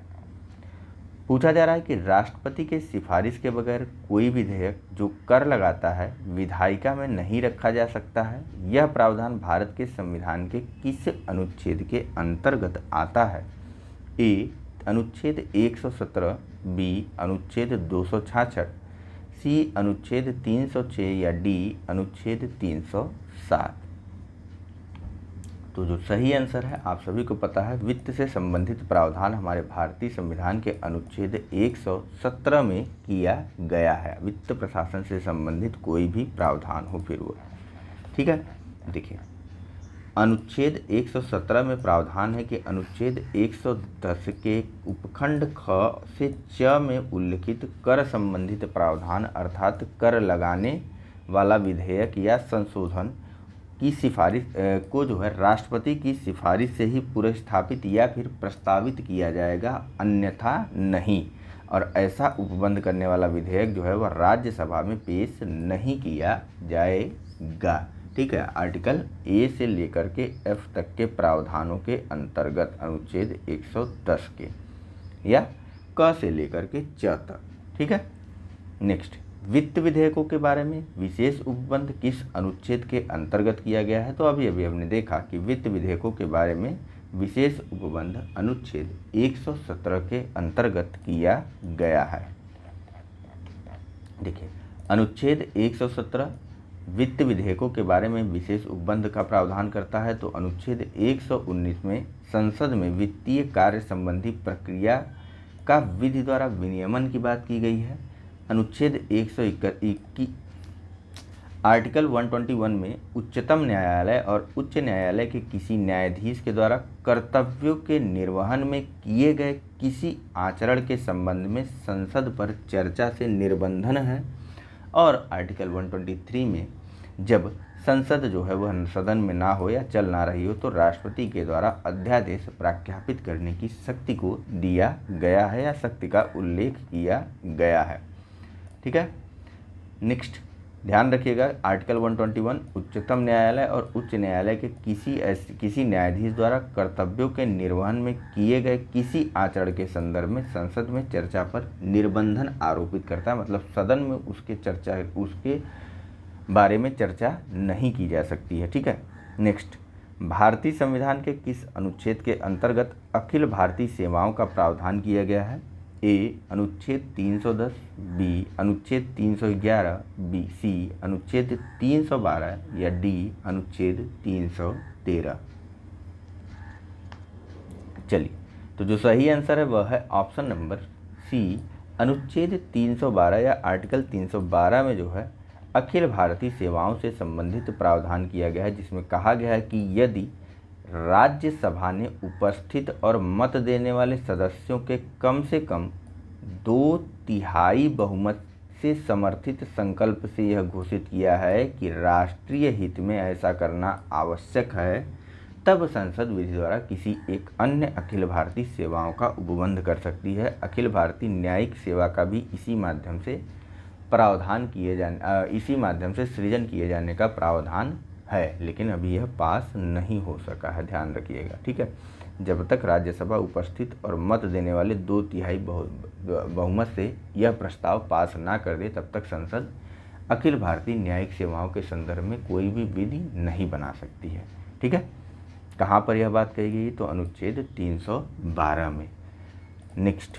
पूछा जा रहा है कि राष्ट्रपति के सिफारिश के बगैर कोई विधेयक जो कर लगाता है विधायिका में नहीं रखा जा सकता है। यह प्रावधान भारत के संविधान के किस अनुच्छेद के अंतर्गत आता है? ए अनुच्छेद 117, बी अनुच्छेद 266, सी अनुच्छेद 306 या डी अनुच्छेद 307। तो जो सही आंसर है आप सभी को पता है, वित्त से संबंधित प्रावधान हमारे भारतीय संविधान के अनुच्छेद 117 में किया गया है। वित्त प्रशासन से संबंधित कोई भी प्रावधान हो फिर वो, ठीक है। देखिए अनुच्छेद 117 में प्रावधान है कि अनुच्छेद 110 के उपखंड ख से च में उल्लिखित कर संबंधित प्रावधान अर्थात कर लगाने वाला विधेयक या संशोधन की सिफारिश को जो है राष्ट्रपति की सिफारिश से ही पुरस्स्थापित या फिर प्रस्तावित किया जाएगा, अन्यथा नहीं। और ऐसा उपबंध करने वाला विधेयक जो है वह राज्यसभा में पेश नहीं किया जाएगा, ठीक है। आर्टिकल ए से लेकर के एफ तक के प्रावधानों के अंतर्गत अनुच्छेद 110 के या क से लेकर के च तक, ठीक है। नेक्स्ट, वित्त विधेयकों के बारे में विशेष उपबंध किस अनुच्छेद के अंतर्गत किया गया है? तो अभी हमने देखा कि वित्त विधेयकों के बारे में विशेष उपबंध अनुच्छेद 117 के अंतर्गत किया गया है। देखिए अनुच्छेद 117 वित्त विधेयकों के बारे में विशेष उपबंध का प्रावधान करता है। तो अनुच्छेद 119 में संसद में वित्तीय कार्य संबंधी प्रक्रिया का विधि द्वारा विनियमन की बात की गई है। अनुच्छेद 121 आर्टिकल 121 में उच्चतम न्यायालय और उच्च न्यायालय के किसी न्यायाधीश के द्वारा कर्तव्यों के निर्वहन में किए गए किसी आचरण के संबंध में संसद पर चर्चा से निर्बंधन है। और आर्टिकल 123 में जब संसद जो है वह सदन में ना हो या चल ना रही हो तो राष्ट्रपति के द्वारा अध्यादेश प्रख्यापित करने की शक्ति को दिया गया है या शक्ति का उल्लेख किया गया है, ठीक है। नेक्स्ट ध्यान रखिएगा, आर्टिकल 121 उच्चतम न्यायालय और उच्च न्यायालय के किसी न्यायाधीश द्वारा कर्तव्यों के निर्वहन में किए गए किसी आचरण के संदर्भ में संसद में चर्चा पर निर्बंधन आरोपित करता है। मतलब सदन में उसके बारे में चर्चा नहीं की जा सकती है, ठीक है। नेक्स्ट, भारतीय संविधान के किस अनुच्छेद के अंतर्गत अखिल भारतीय सेवाओं का प्रावधान किया गया है? ए अनुच्छेद 310, बी अनुच्छेद 311, बी सी अनुच्छेद 312 या डी अनुच्छेद 313। चलिए, तो जो सही आंसर है वह है ऑप्शन नंबर सी अनुच्छेद 312 या आर्टिकल 312 में जो है अखिल भारतीय सेवाओं से संबंधित प्रावधान किया गया है, जिसमें कहा गया है कि यदि राज्यसभा ने उपस्थित और मत देने वाले सदस्यों के कम से कम 2/3 बहुमत से समर्थित संकल्प से यह घोषित किया है कि राष्ट्रीय हित में ऐसा करना आवश्यक है, तब संसद विधि द्वारा किसी एक अन्य अखिल भारतीय सेवाओं का उपबंध कर सकती है। अखिल भारतीय न्यायिक सेवा का भी इसी माध्यम से सृजन किए जाने का प्रावधान है, लेकिन अभी यह पास नहीं हो सका है, ध्यान रखिएगा, ठीक है। जब तक राज्यसभा उपस्थित और मत देने वाले 2/3 बहुमत से यह प्रस्ताव पास ना कर दे तब तक संसद अखिल भारतीय न्यायिक सेवाओं के संदर्भ में कोई भी विधि नहीं बना सकती है, ठीक है। कहाँ पर यह बात कही गई? तो अनुच्छेद 312 में। नेक्स्ट,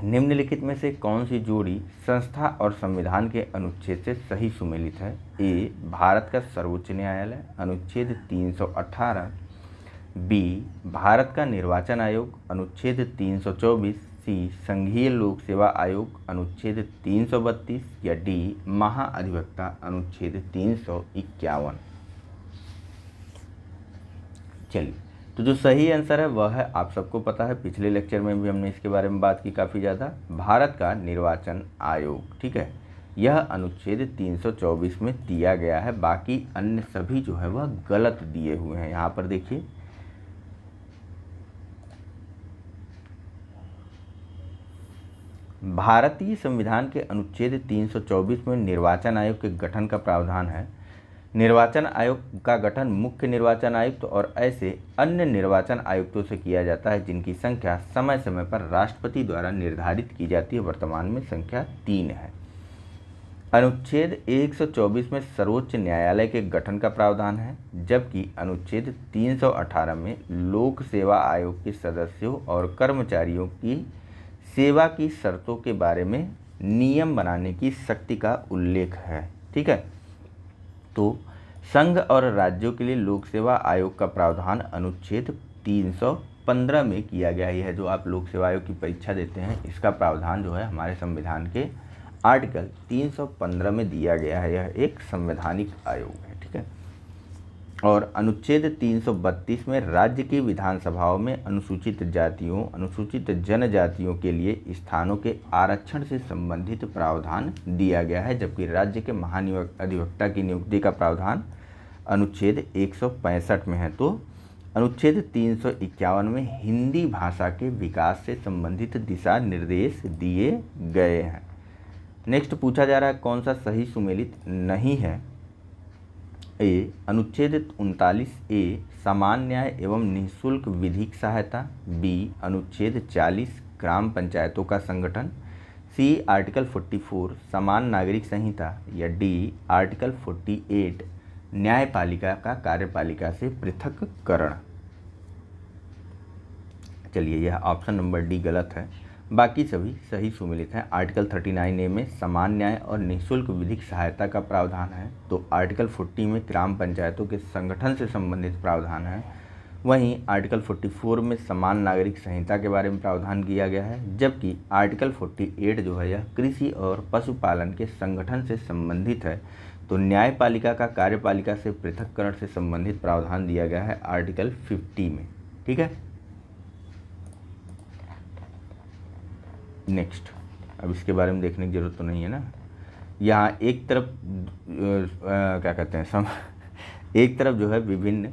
निम्नलिखित में से कौन सी जोड़ी संस्था और संविधान के अनुच्छेद से सही सुमेलित है? ए भारत का सर्वोच्च न्यायालय अनुच्छेद 318, बी भारत का निर्वाचन आयोग अनुच्छेद 324, सी संघीय लोक सेवा आयोग अनुच्छेद 332 या डी महाअधिवक्ता अनुच्छेद 351। चलिए, तो जो सही आंसर है वह है, आप सबको पता है, पिछले लेक्चर में भी हमने इसके बारे में बात की काफ़ी ज़्यादा, भारत का निर्वाचन आयोग। ठीक है, यह अनुच्छेद 324 में दिया गया है, बाकी अन्य सभी जो है वह गलत दिए हुए हैं। यहाँ पर देखिए, भारतीय संविधान के अनुच्छेद 324 में निर्वाचन आयोग के गठन का प्रावधान है। निर्वाचन आयोग का गठन मुख्य निर्वाचन आयुक्त और ऐसे अन्य निर्वाचन आयुक्तों से किया जाता है जिनकी संख्या समय समय पर राष्ट्रपति द्वारा निर्धारित की जाती है। वर्तमान में संख्या 3 है। अनुच्छेद 124 में सर्वोच्च न्यायालय के गठन का प्रावधान है, जबकि अनुच्छेद 318 में लोक सेवा आयोग के सदस्यों और कर्मचारियों की सेवा की शर्तों के बारे में नियम बनाने की शक्ति का उल्लेख है। ठीक है, तो संघ और राज्यों के लिए लोक सेवा आयोग का प्रावधान अनुच्छेद 315 में किया गया है। यह जो आप लोक सेवा आयोग की परीक्षा देते हैं, इसका प्रावधान जो है हमारे संविधान के आर्टिकल 315 में दिया गया है। यह एक संवैधानिक आयोग है। ठीक है, और अनुच्छेद 332 में राज्य की विधानसभाओं में अनुसूचित जातियों, अनुसूचित जनजातियों के लिए स्थानों के आरक्षण से संबंधित प्रावधान दिया गया है, जबकि राज्य के महाधिवक्ता की नियुक्ति का प्रावधान अनुच्छेद 165 में है। तो अनुच्छेद 351 में हिंदी भाषा के विकास से संबंधित दिशा निर्देश दिए गए हैं। नेक्स्ट पूछा जा रहा है कौन सा सही सुमेलित नहीं है। ए, अनुच्छेद 39A सामान्य न्याय एवं निःशुल्क विधिक सहायता। बी, अनुच्छेद 40 ग्राम पंचायतों का संगठन। सी, आर्टिकल 44 समान नागरिक संहिता। या डी, आर्टिकल 48 न्यायपालिका का कार्यपालिका से पृथक्करण। चलिए, यह ऑप्शन नंबर डी गलत है, बाकी सभी सही सुमेलित हैं। आर्टिकल 39A में समान न्याय और निःशुल्क विधिक सहायता का प्रावधान है, तो आर्टिकल 40 में ग्राम पंचायतों के संगठन से संबंधित प्रावधान है। वहीं आर्टिकल 44 में समान नागरिक संहिता के बारे में प्रावधान किया गया है, जबकि आर्टिकल 48 जो है यह कृषि और पशुपालन के संगठन से संबंधित है। तो न्यायपालिका का कार्यपालिका से पृथक्करण से संबंधित प्रावधान दिया गया है आर्टिकल 50 में। ठीक है, नेक्स्ट, अब इसके बारे में देखने की जरूरत तो नहीं है ना। यहाँ एक तरफ क्या कहते हैं एक तरफ जो है विभिन्न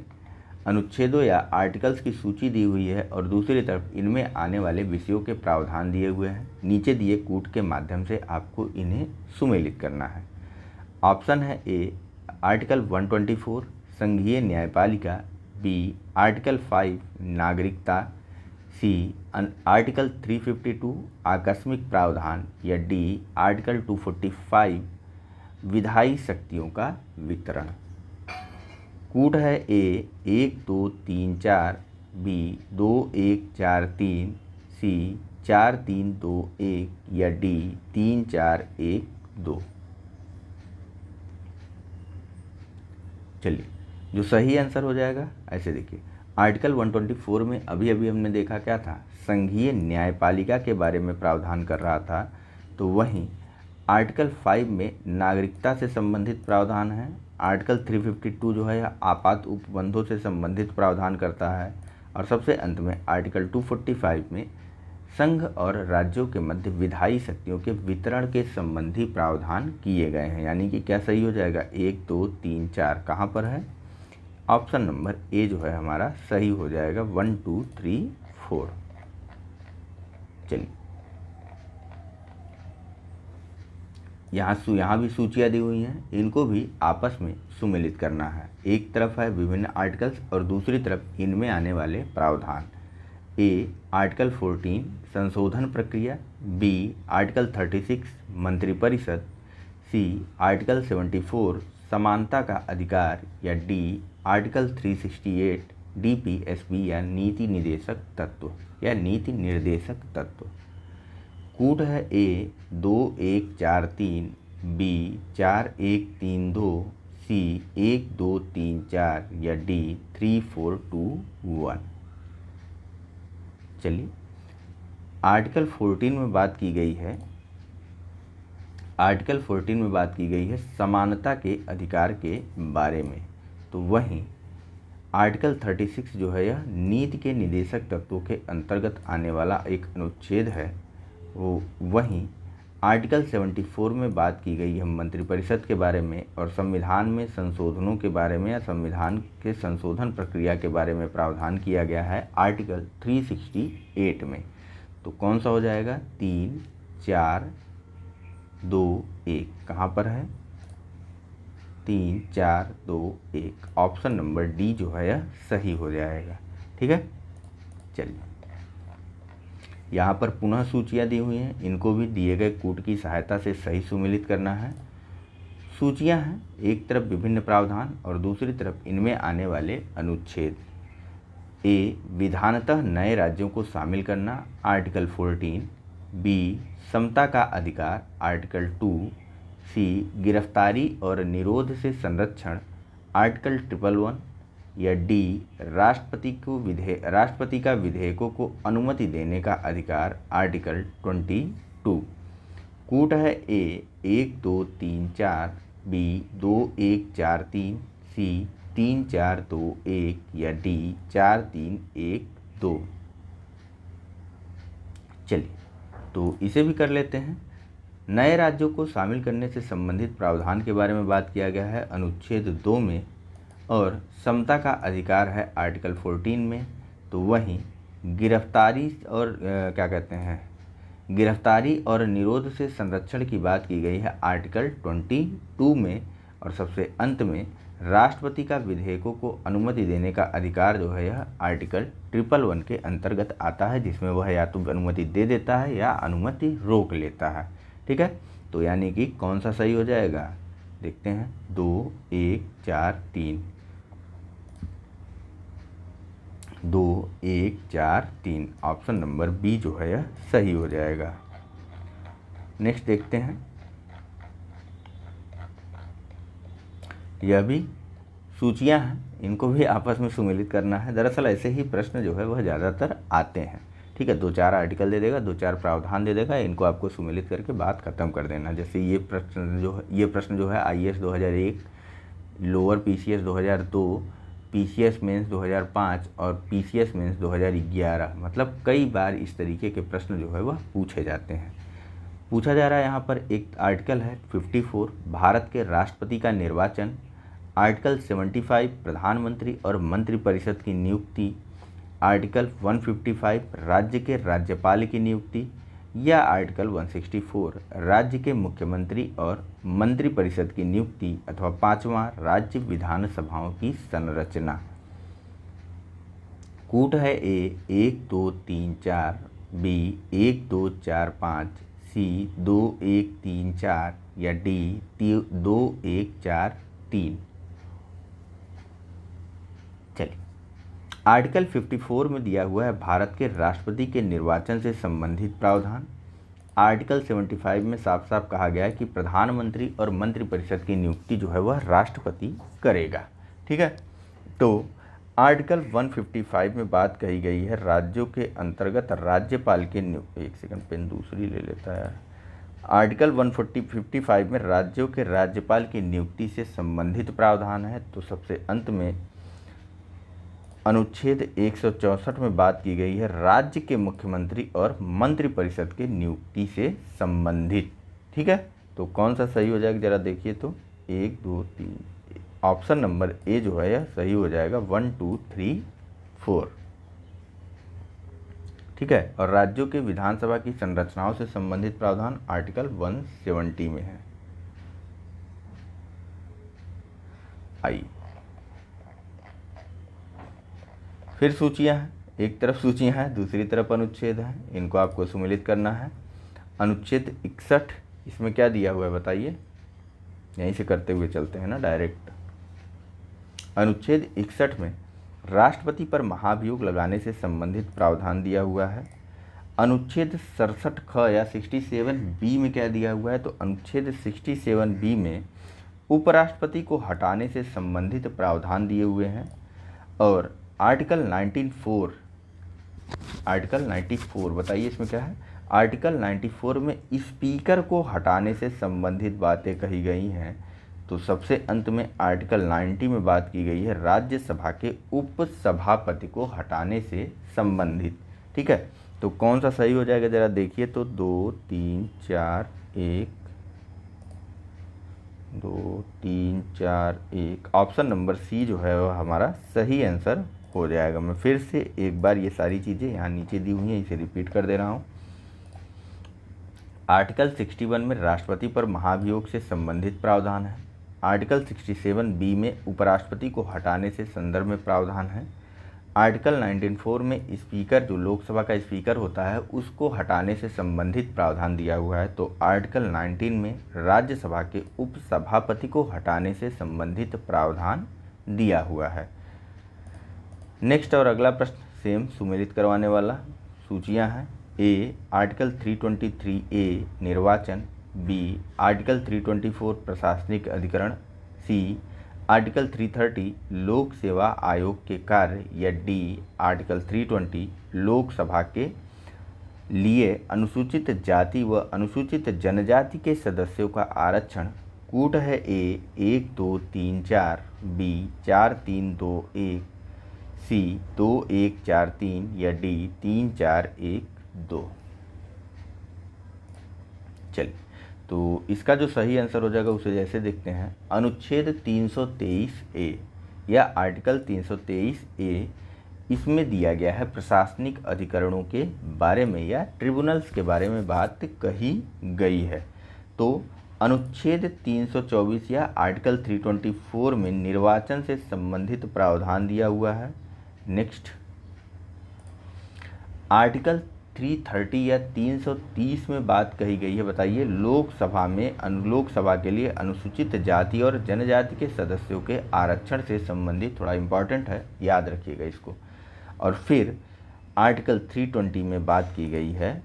अनुच्छेदों या आर्टिकल्स की सूची दी हुई है और दूसरी तरफ इनमें आने वाले विषयों के प्रावधान दिए हुए हैं। नीचे दिए कूट के माध्यम से आपको इन्हें सुमेलित करना है। ऑप्शन है ए, आर्टिकल 124 संघीय न्यायपालिका। बी, आर्टिकल 5 नागरिकता। सी, आर्टिकल 352 आकस्मिक प्रावधान। या डी, आर्टिकल 245 विधायी शक्तियों का वितरण। कूट है ए 1 2 3 4, बी 2 1 4 3, सी 4 3 2 1 या डी 3 4 1 2। चलिए, जो सही आंसर हो जाएगा ऐसे देखिए, आर्टिकल 124 में अभी अभी हमने देखा क्या था, संघीय न्यायपालिका के बारे में प्रावधान कर रहा था। तो वहीं आर्टिकल 5 में नागरिकता से संबंधित प्रावधान है। आर्टिकल 352 जो है आपात उपबंधों से संबंधित प्रावधान करता है। और सबसे अंत में आर्टिकल 245 में संघ और राज्यों के मध्य विधायी शक्तियों के वितरण के संबंधी प्रावधान किए गए हैं। यानी कि क्या सही हो जाएगा, 1 2 3 4 कहाँ पर है, ऑप्शन नंबर ए जो है हमारा सही हो जाएगा, 1 2 3 4। चलिए, यहाँ भी सूचियाँ दी हुई हैं, इनको भी आपस में सुमेलित करना है। एक तरफ है विभिन्न आर्टिकल्स और दूसरी तरफ इनमें आने वाले प्रावधान। ए, आर्टिकल 14 संशोधन प्रक्रिया। बी, आर्टिकल 36 मंत्रिपरिषद। सी, आर्टिकल 74 समानता का अधिकार। या डी, आर्टिकल 368 DPSP या नीति निर्देशक तत्व या नीति निर्देशक तत्व। कूट है ए 2 1 4 3, बी 4 1 3 2, सी 1 2 3 4 या डी 3 4 2 1। चलिए, आर्टिकल 14 में बात की गई है, आर्टिकल 14 में बात की गई है समानता के अधिकार के बारे में। तो वहीं आर्टिकल 36 जो है यह नीति के निदेशक तत्वों के अंतर्गत आने वाला एक अनुच्छेद है। वो वहीं आर्टिकल 74 में बात की गई है मंत्रिपरिषद के बारे में और संविधान में संशोधनों के बारे में या संविधान के संशोधन प्रक्रिया के बारे में प्रावधान किया गया है आर्टिकल 368 में। तो कौन सा हो जाएगा? 3, 4, 2, 1 कहाँ पर है? 3, 4, 2, 1 ऑप्शन नंबर डी जो है यह सही हो जाएगा। ठीक है, चलिए यहाँ पर पुनः सूचियाँ दी हुई हैं, इनको भी दिए गए कूट की सहायता से सही सुमेलित करना है। सूचियाँ हैं एक तरफ विभिन्न प्रावधान और दूसरी तरफ इनमें आने वाले अनुच्छेद। ए, विधानतः नए राज्यों को शामिल करना आर्टिकल 14। बी, समता का अधिकार आर्टिकल 2। सी, गिरफ्तारी और निरोध से संरक्षण आर्टिकल 111 या डी, राष्ट्रपति का विधेयकों को अनुमति देने का अधिकार आर्टिकल 22। कूट है ए 1, 2, 3, 4, बी 2, 1, 4, 3, सी 3, 4, 2, 1 या डी 4, 3, 1, 2। चलिए तो इसे भी कर लेते हैं। नए राज्यों को शामिल करने से संबंधित प्रावधान के बारे में बात किया गया है अनुच्छेद 2 में और समता का अधिकार है आर्टिकल 14 में। तो वहीं गिरफ्तारी और गिरफ्तारी और निरोध से संरक्षण की बात की गई है आर्टिकल 22 में। और सबसे अंत में राष्ट्रपति का विधेयकों को अनुमति देने का अधिकार जो है यह आर्टिकल 111 के अंतर्गत आता है, जिसमें वह या तो अनुमति दे देता है या अनुमति रोक लेता है। ठीक है, तो यानी कि कौन सा सही हो जाएगा? देखते हैं 2, 1, 4, 3, 2, 1, 4, 3 ऑप्शन नंबर बी जो है यह सही हो जाएगा। नेक्स्ट देखते हैं, यह भी सूचियां हैं, इनको भी आपस में सुमेलित करना है। दरअसल ऐसे ही प्रश्न जो है वह ज़्यादातर आते हैं। ठीक है, 2-4 आर्टिकल दे देगा, 2-4 प्रावधान दे देगा, इनको आपको सुमेलित करके बात खत्म कर देना। जैसे ये प्रश्न जो है IAS 2001, lower PCS 2002, PCS mains 2005 और पीसीएस मेंस 2011, मतलब कई बार इस तरीके के प्रश्न जो है वह पूछे जाते हैं। पूछा जा रहा है यहाँ पर एक आर्टिकल है 54, भारत के राष्ट्रपति का निर्वाचन, आर्टिकल 75, प्रधानमंत्री और मंत्रिपरिषद की नियुक्ति, आर्टिकल 155, राज्य के राज्यपाल की नियुक्ति, या आर्टिकल 164, राज्य के मुख्यमंत्री और मंत्रिपरिषद की नियुक्ति, अथवा 5वां, राज्य विधानसभाओं की संरचना। कूट है ए 1, 2, 3, 4, बी 1, 2, 4, 5, सी 2, 1, 3, 4 या डी 2, 1, 4, 3। चलिए, आर्टिकल 54 में दिया हुआ है भारत के राष्ट्रपति के निर्वाचन से संबंधित प्रावधान। आर्टिकल 75 में साफ साफ कहा गया है कि प्रधानमंत्री और मंत्रिपरिषद की नियुक्ति जो है वह राष्ट्रपति करेगा। ठीक है, तो आर्टिकल 155 में बात कही गई है राज्यों के अंतर्गत राज्यपाल के एक सेकंड, पेन दूसरी ले लेता है। आर्टिकल 155 में राज्यों के राज्यपाल की नियुक्ति से संबंधित प्रावधान है। तो सबसे अंत में अनुच्छेद 164 में बात की गई है राज्य के मुख्यमंत्री और मंत्रिपरिषद के नियुक्ति से संबंधित। ठीक है, तो कौन सा सही हो जाएगा जरा देखिए तो 1, 2, 3 ऑप्शन नंबर ए जो है यह सही हो जाएगा 1, 2, 3, 4। ठीक है, और राज्यों के विधानसभा की संरचनाओं से संबंधित प्रावधान आर्टिकल 170 में है। आई फिर सूचियां हैं, एक तरफ सूचियां हैं, दूसरी तरफ अनुच्छेद हैं, इनको आपको सुमेलित करना है। अनुच्छेद 61, इसमें क्या दिया हुआ है बताइए, यहीं से करते हुए चलते हैं ना डायरेक्ट। अनुच्छेद 61 में राष्ट्रपति पर महाभियोग लगाने से संबंधित प्रावधान दिया हुआ है। अनुच्छेद 67 ख या 67 बी में क्या दिया हुआ है, तो अनुच्छेद 67 बी में उपराष्ट्रपति को हटाने से संबंधित प्रावधान दिए हुए हैं। और आर्टिकल 94 बताइए इसमें क्या है। आर्टिकल 94 में स्पीकर को हटाने से संबंधित बातें कही गई हैं। तो सबसे अंत में आर्टिकल 90 में बात की गई है राज्यसभा के उपसभापति को हटाने से संबंधित। ठीक है, तो कौन सा सही हो जाएगा ज़रा देखिए, तो 2 3 4 1, 2 3 4 1, ऑप्शन नंबर सी जो है वह हमारा सही आंसर हो जाएगा। मैं फिर से एक बार ये सारी चीज़ें यहाँ नीचे दी हुई हैं, इसे रिपीट कर दे रहा हूँ। आर्टिकल 61 में राष्ट्रपति पर महाभियोग से संबंधित प्रावधान है। आर्टिकल 67 बी में उपराष्ट्रपति को हटाने से संदर्भ में प्रावधान है। आर्टिकल 19(4) में स्पीकर, जो लोकसभा का स्पीकर होता है, उसको हटाने से संबंधित प्रावधान दिया हुआ है। तो आर्टिकल 19 में राज्यसभा के उपसभापति को हटाने से संबंधित प्रावधान दिया हुआ है। नेक्स्ट और अगला प्रश्न सेम सुमेलित करवाने वाला सूचियां हैं। ए आर्टिकल 323A निर्वाचन, बी आर्टिकल 324 प्रशासनिक अधिकरण, सी आर्टिकल 330 लोक सेवा आयोग के कार्य, या डी आर्टिकल 320 लोकसभा के लिए अनुसूचित जाति व अनुसूचित जनजाति के सदस्यों का आरक्षण। कूट है ए 1 2 3 4, बी 4 3 2 1, सी 2 1 4 3, या डी 3 4 1 2। चलिए, तो इसका जो सही आंसर हो जाएगा उसे जैसे देखते हैं। अनुच्छेद 323A या आर्टिकल 323A, इसमें दिया गया है प्रशासनिक अधिकरणों के बारे में या ट्रिब्यूनल्स के बारे में बात कही गई है। तो अनुच्छेद 324 या आर्टिकल 324 में निर्वाचन से संबंधित प्रावधान दिया हुआ है। नेक्स्ट, आर्टिकल 330 या 330 में बात कही गई है, बताइए, लोकसभा के लिए अनुसूचित जाति और जनजाति के सदस्यों के आरक्षण से संबंधित, थोड़ा इम्पॉर्टेंट है, याद रखिएगा इसको। और फिर आर्टिकल 320 में बात की गई है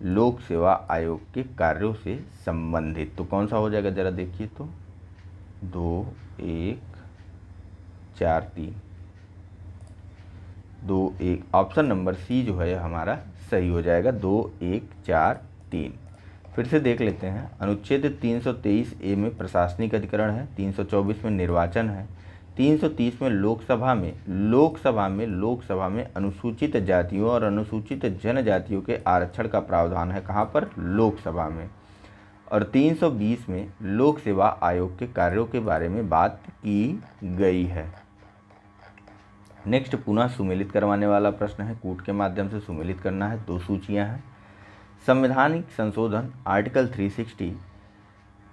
लोक सेवा आयोग के कार्यों से संबंधित। तो कौन सा हो जाएगा ज़रा देखिए, तो 2 1 4 3, 2 1, ऑप्शन नंबर सी जो है हमारा सही हो जाएगा, 2 1 4 3। फिर से देख लेते हैं। अनुच्छेद 323A में प्रशासनिक अधिकरण है, 324 में निर्वाचन है, 330 में लोकसभा में अनुसूचित जातियों और अनुसूचित जनजातियों के आरक्षण का प्रावधान है। कहाँ पर? लोकसभा में। और 320 में लोक सेवा आयोग के कार्यों के बारे में बात की गई है। नेक्स्ट, पुनः सुमेलित करवाने वाला प्रश्न है, कूट के माध्यम से सुमेलित करना है। 2 सूचियां हैं। संवैधानिक संशोधन आर्टिकल 360,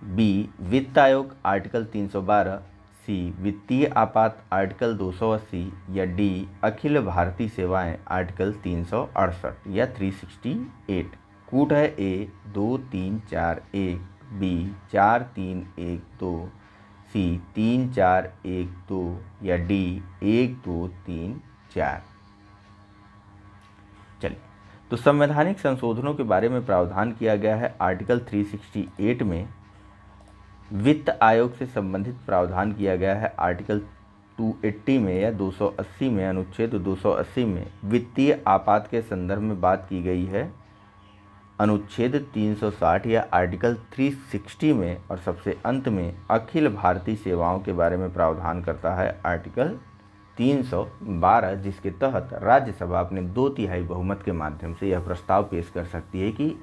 बी वित्त आयोग आर्टिकल 312, सी वित्तीय आपात आर्टिकल 280, या डी अखिल भारतीय सेवाएं आर्टिकल 368 या 368। कूट है ए 2 3 4 1, बी 4 3 1 2, सी 3 4 1 2, या डी 1 2 3 4। चलिए, तो संवैधानिक संशोधनों के बारे में प्रावधान किया गया है आर्टिकल 368 में। वित्त आयोग से संबंधित प्रावधान किया गया है आर्टिकल 280 में या 280 में। अनुच्छेद 280 में वित्तीय आपात के संदर्भ में बात की गई है अनुच्छेद 360 या आर्टिकल 360 में। और सबसे अंत में अखिल भारतीय सेवाओं के बारे में प्रावधान करता है आर्टिकल 312, जिसके तहत राज्यसभा अपने 2/3 बहुमत के माध्यम से यह प्रस्ताव पेश कर सकती है कि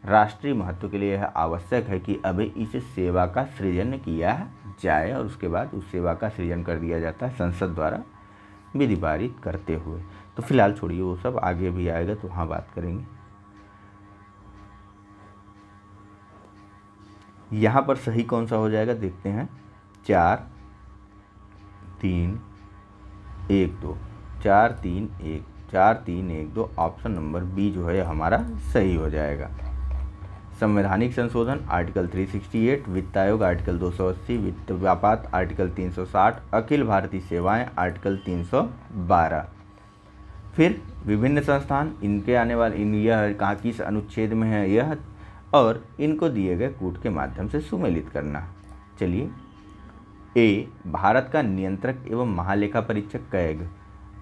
राष्ट्रीय महत्व के लिए यह आवश्यक है कि अभी इस सेवा का सृजन किया जाए, और उसके बाद उस सेवा का सृजन कर दिया जाता है संसद द्वारा विधि पारित करते हुए। तो फिलहाल छोड़िए, वो सब आगे भी आएगा तो वहाँ बात करेंगे। यहाँ पर सही कौन सा हो जाएगा देखते हैं। 4 3 1 2, 4 3 1, 4 3 1 2, ऑप्शन नंबर बी जो है हमारा सही हो जाएगा। संवैधानिक संशोधन आर्टिकल 368, वित्त आयोग आर्टिकल 280, वित्त व्यापात आर्टिकल 360, अखिल भारतीय सेवाएं आर्टिकल 312। फिर विभिन्न संस्थान, इनके आने वाले यह कहाँ किस अनुच्छेद में है यह, और इनको दिए गए कूट के माध्यम से सुमेलित करना। चलिए, ए भारत का नियंत्रक एवं महालेखा परीक्षक कैग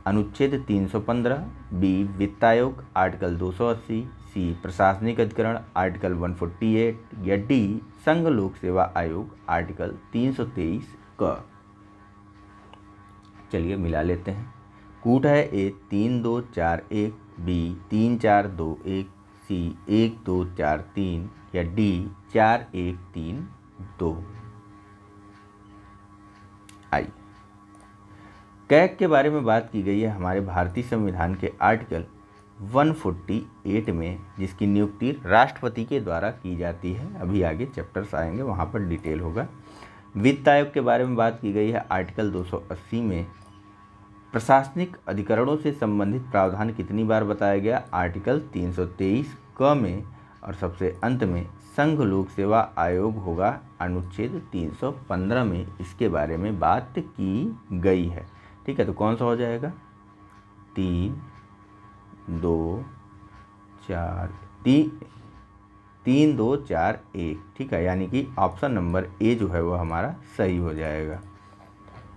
अनुच्छेद 315, बी वित्त आयोग आर्टिकल 280, सी प्रशासनिक अधिकरण आर्टिकल 148 या डी संघ लोक सेवा आयोग आर्टिकल 323 क। चलिए मिला लेते हैं। कूट है ए 3241, बी 3421, सी 1243 या डी 4132। आई कैग के बारे में बात की गई है हमारे भारतीय संविधान के आर्टिकल 148 में, जिसकी नियुक्ति राष्ट्रपति के द्वारा की जाती है। अभी आगे चैप्टर्स आएंगे, वहाँ पर डिटेल होगा। वित्त आयोग के बारे में बात की गई है आर्टिकल 280 में। प्रशासनिक अधिकरणों से संबंधित प्रावधान कितनी बार बताया गया? आर्टिकल 323 क में। और सबसे अंत में संघ लोक सेवा आयोग होगा अनुच्छेद 315 में, इसके बारे में बात की गई है। ठीक है, तो कौन सा हो जाएगा? 3 2 4 3 2 4 1। ठीक है, यानी कि ऑप्शन नंबर ए जो है वो हमारा सही हो जाएगा।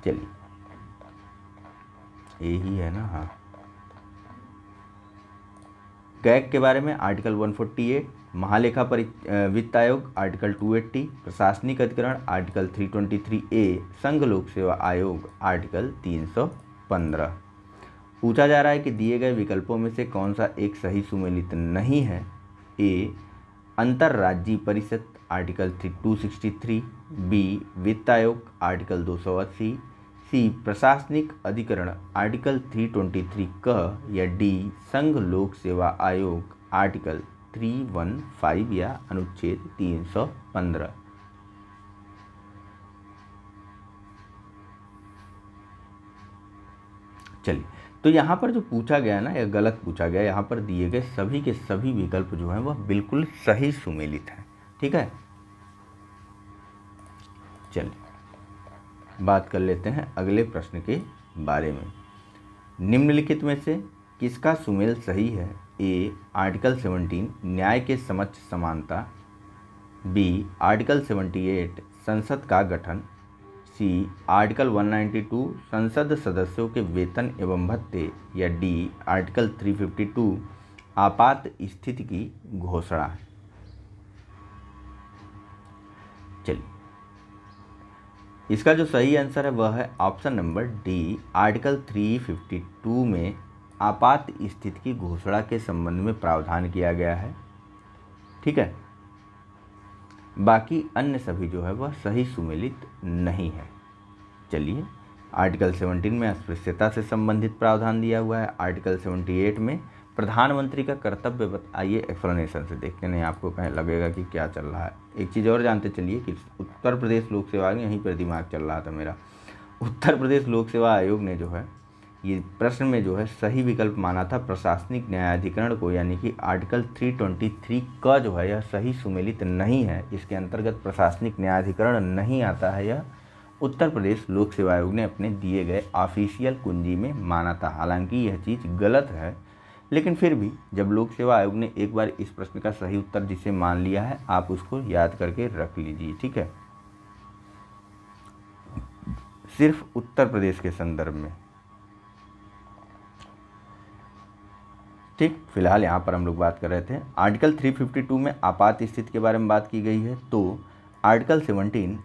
चलिए, ए ही है ना? हाँ। कैग के बारे में आर्टिकल 148, महालेखा वित्त आयोग आर्टिकल 280, प्रशासनिक अधिकरण आर्टिकल 323A, संघ लोक सेवा आयोग आर्टिकल 315। पूछा जा रहा है कि दिए गए विकल्पों में से कौन सा एक सही सुमेलित नहीं है? ए अंतर्राज्यीय परिषद आर्टिकल 263, बी वित्त आयोग आर्टिकल 280, सी प्रशासनिक अधिकरण आर्टिकल 323 क या डी संघ लोक सेवा आयोग आर्टिकल 315 या अनुच्छेद 315। चलिए, तो यहाँ पर जो पूछा गया ना, यह गलत पूछा गया। यहाँ पर दिए गए सभी के सभी विकल्प जो हैं वह बिल्कुल सही सुमेलित हैं। ठीक है, चलिए बात कर लेते हैं अगले प्रश्न के बारे में। निम्नलिखित में से किसका सुमेल सही है? ए आर्टिकल 17 न्याय के समक्ष समानता, बी आर्टिकल 78 संसद का गठन, सी आर्टिकल 192 संसद सदस्यों के वेतन एवं भत्ते या डी आर्टिकल 352 आपात स्थिति की घोषणा। चलिए, इसका जो सही आंसर है वह है ऑप्शन नंबर डी, आर्टिकल 352 में आपात स्थिति की घोषणा के संबंध में प्रावधान किया गया है। ठीक है, बाकी अन्य सभी जो है वह सही सुमेलित नहीं है। चलिए, आर्टिकल 17 में अस्पृश्यता से संबंधित प्रावधान दिया हुआ है। आर्टिकल 78 में प्रधानमंत्री का कर्तव्य आइए एक्सप्लेनेशन से देखते नहीं, आपको कहीं लगेगा कि क्या चल रहा है। एक चीज़ और जानते चलिए कि उत्तर प्रदेश लोक सेवा आयोग, यहीं पर दिमाग चल रहा था मेरा, उत्तर प्रदेश लोक सेवा आयोग ने जो है ये प्रश्न में जो है सही विकल्प माना था प्रशासनिक न्यायाधिकरण को, यानी कि आर्टिकल 323 का जो है यह सही सुमेलित नहीं है। इसके अंतर्गत प्रशासनिक न्यायाधिकरण नहीं आता है। यह उत्तर प्रदेश लोक सेवा आयोग ने अपने दिए गए ऑफिशियल कुंजी में माना था। हालांकि यह चीज़ गलत है, लेकिन फिर भी जब लोक सेवा आयोग ने एक बार इस प्रश्न का सही उत्तर जिसे मान लिया है, आप उसको याद करके रख लीजिए। ठीक है, सिर्फ उत्तर प्रदेश के संदर्भ में। ठीक, फिलहाल यहाँ पर हम लोग बात कर रहे थे आर्टिकल 352 में आपात स्थिति के बारे में बात की गई है। तो आर्टिकल 17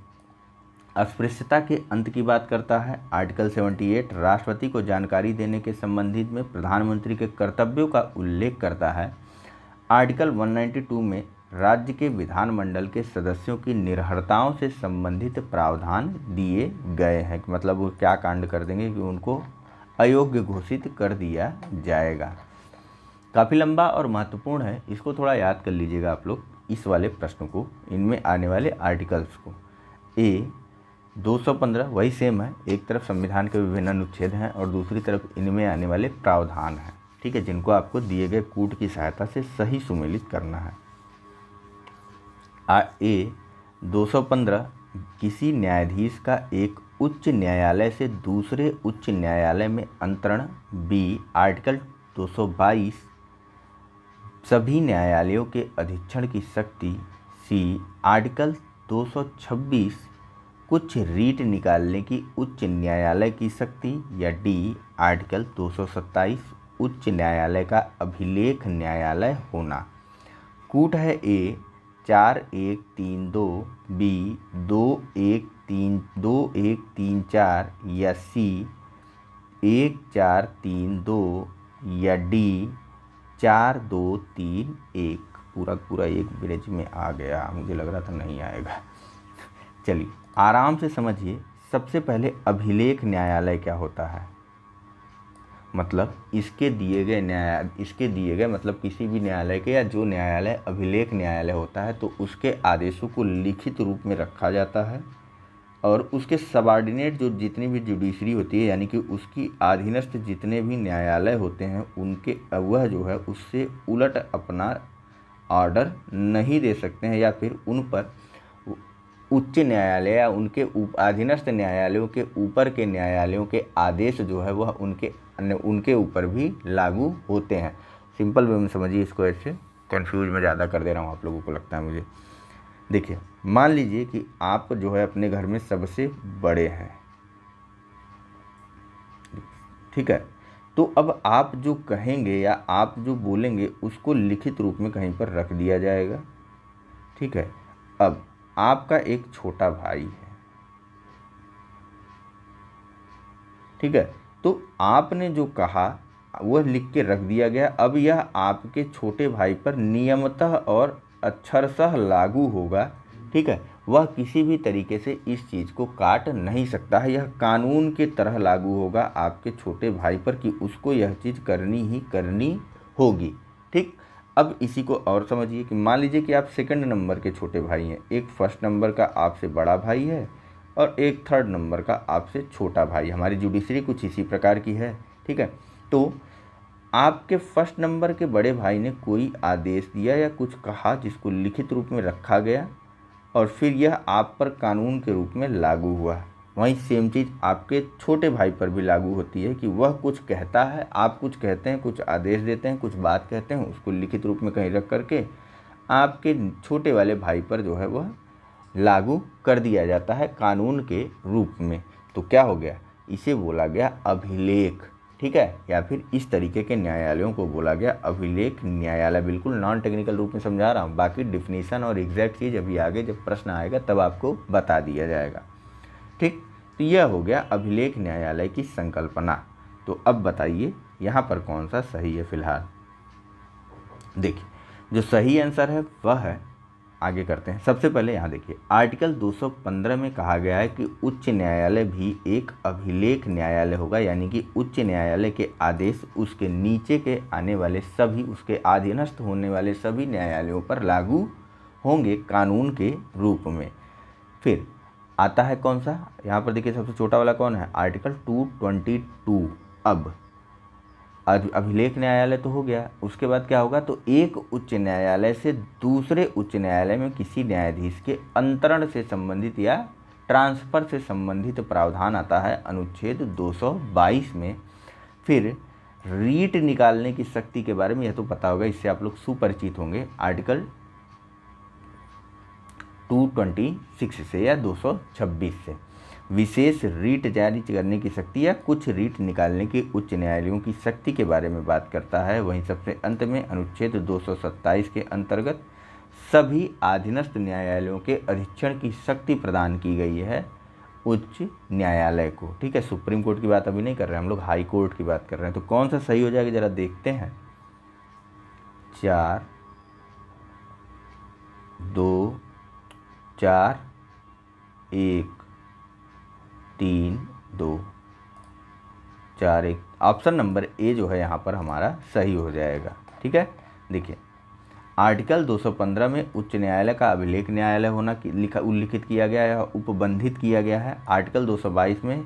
अस्पृश्यता के अंत की बात करता है। आर्टिकल 78 राष्ट्रपति को जानकारी देने के संबंधित में प्रधानमंत्री के कर्तव्यों का उल्लेख करता है। आर्टिकल 192 में राज्य के विधानमंडल के सदस्यों की निर्भरताओं से संबंधित प्रावधान दिए गए हैं, मतलब वो क्या कांड कर देंगे कि उनको अयोग्य घोषित कर दिया जाएगा। काफ़ी लंबा और महत्वपूर्ण है, इसको थोड़ा याद कर लीजिएगा आप लोग, इस वाले प्रश्न को, इनमें आने वाले आर्टिकल्स को। ए 215 वही सेम है, एक तरफ संविधान के विभिन्न अनुच्छेद हैं और दूसरी तरफ इनमें आने वाले प्रावधान हैं। ठीक है, जिनको आपको दिए गए कूट की सहायता से सही सुमेलित करना है। ए 215 किसी न्यायाधीश का एक उच्च न्यायालय से दूसरे उच्च न्यायालय में अंतरण। बी आर्टिकल 222 सभी न्यायालयों के अधीक्षण की शक्ति। सी आर्टिकल 226 कुछ रीट निकालने की उच्च न्यायालय की शक्ति, या डी आर्टिकल 227 उच्च न्यायालय का अभिलेख न्यायालय होना। कूट है ए 4132, बी 2132, या सी 1432, या डी 4231। पूरा पूरा एक ब्रिज में आ गया, मुझे लग रहा था नहीं आएगा। चलिए आराम से समझिए। सबसे पहले अभिलेख न्यायालय क्या होता है, मतलब इसके दिए गए मतलब किसी भी न्यायालय के, या जो न्यायालय अभिलेख न्यायालय होता है तो उसके आदेशों को लिखित रूप में रखा जाता है, और उसके सबऑर्डिनेट जो जितनी भी जुडिशरी होती है, यानी कि उसकी अधीनस्थ जितने भी न्यायालय होते हैं, उनके वह जो है उससे उलट अपना ऑर्डर नहीं दे सकते हैं, या फिर उन पर उच्च न्यायालय या उनके अधीनस्थ न्यायालयों के ऊपर के न्यायालयों के आदेश जो है वह उनके ऊपर भी लागू होते हैं। सिंपल वे में समझिए इसको, ऐसे कंफ्यूज मैं ज़्यादा कर दे रहा हूँ आप लोगों को लगता है मुझे। देखिए मान लीजिए कि आप जो है अपने घर में सबसे बड़े हैं, ठीक है, तो अब आप जो कहेंगे या आप जो बोलेंगे उसको लिखित रूप में कहीं पर रख दिया जाएगा, ठीक है। अब आपका एक छोटा भाई है, ठीक है, तो आपने जो कहा वह लिख के रख दिया गया। अब यह आपके छोटे भाई पर नियमतः और अक्षरशः लागू होगा, ठीक है। वह किसी भी तरीके से इस चीज़ को काट नहीं सकता है, यह कानून की तरह लागू होगा आपके छोटे भाई पर कि उसको यह चीज़ करनी ही करनी होगी, ठीक। अब इसी को और समझिए कि मान लीजिए कि आप सेकंड नंबर के छोटे भाई हैं, एक फर्स्ट नंबर का आपसे बड़ा भाई है और एक थर्ड नंबर का आपसे छोटा भाई। हमारी जुडिशरी कुछ इसी प्रकार की है, ठीक है। तो आपके फर्स्ट नंबर के बड़े भाई ने कोई आदेश दिया या कुछ कहा जिसको लिखित रूप में रखा गया, और फिर यह आप पर कानून के रूप में लागू हुआ। वहीं सेम चीज़ आपके छोटे भाई पर भी लागू होती है कि वह कुछ कहता है, आप कुछ कहते हैं, कुछ आदेश देते हैं, कुछ बात कहते हैं, उसको लिखित रूप में कहीं रख करके आपके छोटे वाले भाई पर जो है वह लागू कर दिया जाता है कानून के रूप में। तो क्या हो गया, इसे बोला गया अभिलेख, ठीक है, या फिर इस तरीके के न्यायालयों को बोला गया अभिलेख न्यायालय। बिल्कुल नॉन टेक्निकल रूप में समझा रहा हूँ, बाकी डिफिनीशन और एग्जैक्ट चीज़ अभी आगे जब प्रश्न आएगा तब आपको बता दिया जाएगा, ठीक। तो यह हो गया अभिलेख न्यायालय की संकल्पना। तो अब बताइए यहाँ पर कौन सा सही है फिलहाल। देखिए जो सही आंसर है वह है, आगे करते हैं। सबसे पहले यहाँ देखिए आर्टिकल 215 में कहा गया है कि उच्च न्यायालय भी एक अभिलेख न्यायालय होगा, यानी कि उच्च न्यायालय के आदेश उसके नीचे के आने वाले सभी, उसके अधीनस्थ होने वाले सभी न्यायालयों पर लागू होंगे कानून के रूप में। फिर आता है कौन सा, यहाँ पर देखिए सबसे छोटा वाला कौन है, आर्टिकल 222। अब अभिलेख न्यायालय तो हो गया, उसके बाद क्या होगा, तो एक उच्च न्यायालय से दूसरे उच्च न्यायालय में किसी न्यायाधीश के अंतरण से संबंधित या ट्रांसफ़र से संबंधित प्रावधान आता है अनुच्छेद 222 में। फिर रीट निकालने की शक्ति के बारे में यह तो पता होगा, इससे आप लोग सुपरिचित होंगे, आर्टिकल 226 से या 226 से विशेष रीट जारी करने की शक्ति या कुछ रीट निकालने की उच्च न्यायालयों की शक्ति के बारे में बात करता है। वहीं सबसे अंत में अनुच्छेद 227 के अंतर्गत सभी अधीनस्थ न्यायालयों के अधीक्षण की शक्ति प्रदान की गई है उच्च न्यायालय को, ठीक है। सुप्रीम कोर्ट की बात अभी नहीं कर रहे हैं हम लोग, हाई कोर्ट की बात कर रहे हैं। तो कौन सा सही हो जाएगा जरा देखते हैं। 4 2 4 1 3 2 4 1, ऑप्शन नंबर ए जो है यहाँ पर हमारा सही हो जाएगा, ठीक है। देखिए आर्टिकल 215 में उच्च न्यायालय का अभिलेख न्यायालय होना उल्लिखित किया गया है, उपबंधित किया गया है। आर्टिकल 222 में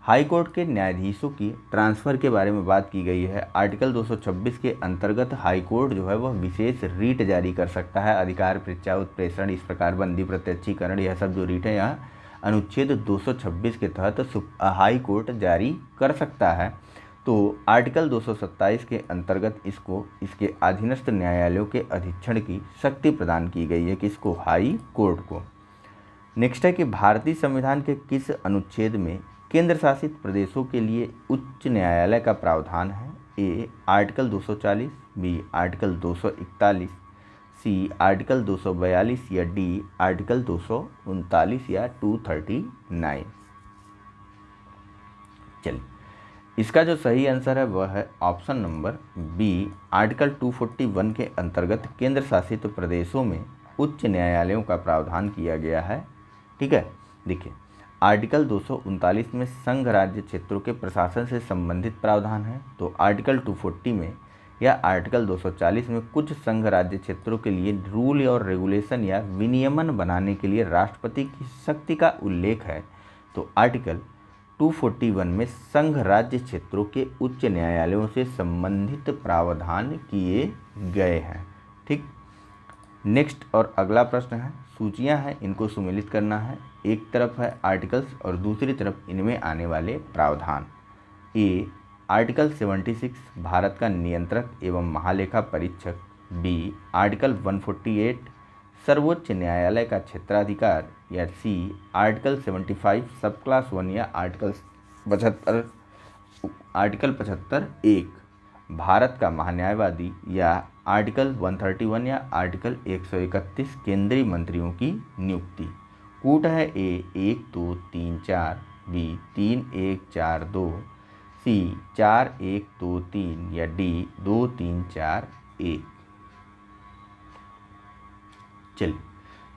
हाई कोर्ट के न्यायाधीशों की ट्रांसफ़र के बारे में बात की गई है। आर्टिकल 226 के अंतर्गत हाई कोर्ट जो है वह विशेष रीट जारी कर सकता है। अधिकार पृच्छा उत्प्रेषण, इस प्रकार बंदी प्रत्यक्षीकरण, यह सब जो रीट है यहाँ अनुच्छेद 226 के तहत हाई कोर्ट जारी कर सकता है। तो आर्टिकल 227 के अंतर्गत इसको इसके अधीनस्थ न्यायालयों के अधीक्षण की शक्ति प्रदान की गई है, किसको, हाई कोर्ट को। नेक्स्ट है कि भारतीय संविधान के किस अनुच्छेद में केंद्र शासित प्रदेशों के लिए उच्च न्यायालय का प्रावधान है? A article 240, B article 241, C article 242 या डी आर्टिकल 239 या 239। चलिए, इसका जो सही आंसर है वह है ऑप्शन नंबर बी, आर्टिकल 241 के अंतर्गत केंद्र शासित प्रदेशों में उच्च न्यायालयों का प्रावधान किया गया है। ठीक है, देखिए आर्टिकल 239 में संघ राज्य क्षेत्रों के प्रशासन से संबंधित प्रावधान है, तो आर्टिकल 240 में या आर्टिकल 240 में कुछ संघ राज्य क्षेत्रों के लिए रूल और रेगुलेशन या विनियमन बनाने के लिए राष्ट्रपति की शक्ति का उल्लेख है, तो आर्टिकल 241 में संघ राज्य क्षेत्रों के उच्च न्यायालयों से संबंधित प्रावधान किए गए हैं। ठीक, नेक्स्ट और अगला प्रश्न है, सूचियां हैं, इनको सुमेलित करना है। एक तरफ है आर्टिकल्स और दूसरी तरफ इनमें आने वाले प्रावधान। ए आर्टिकल 76 भारत का नियंत्रक एवं महालेखा परीक्षक, बी आर्टिकल 148 सर्वोच्च न्यायालय का क्षेत्राधिकार, या सी आर्टिकल 75 सब क्लास 1 या आर्टिकल 75 एक भारत का महान्यायवादी, या आर्टिकल 131 या आर्टिकल 131 केंद्रीय मंत्रियों की नियुक्ति। कूट है ए 1 2 3 4, बी 3 1 4 2, सी 4 1 2 3 या डी 2 3 4 1। चलिए,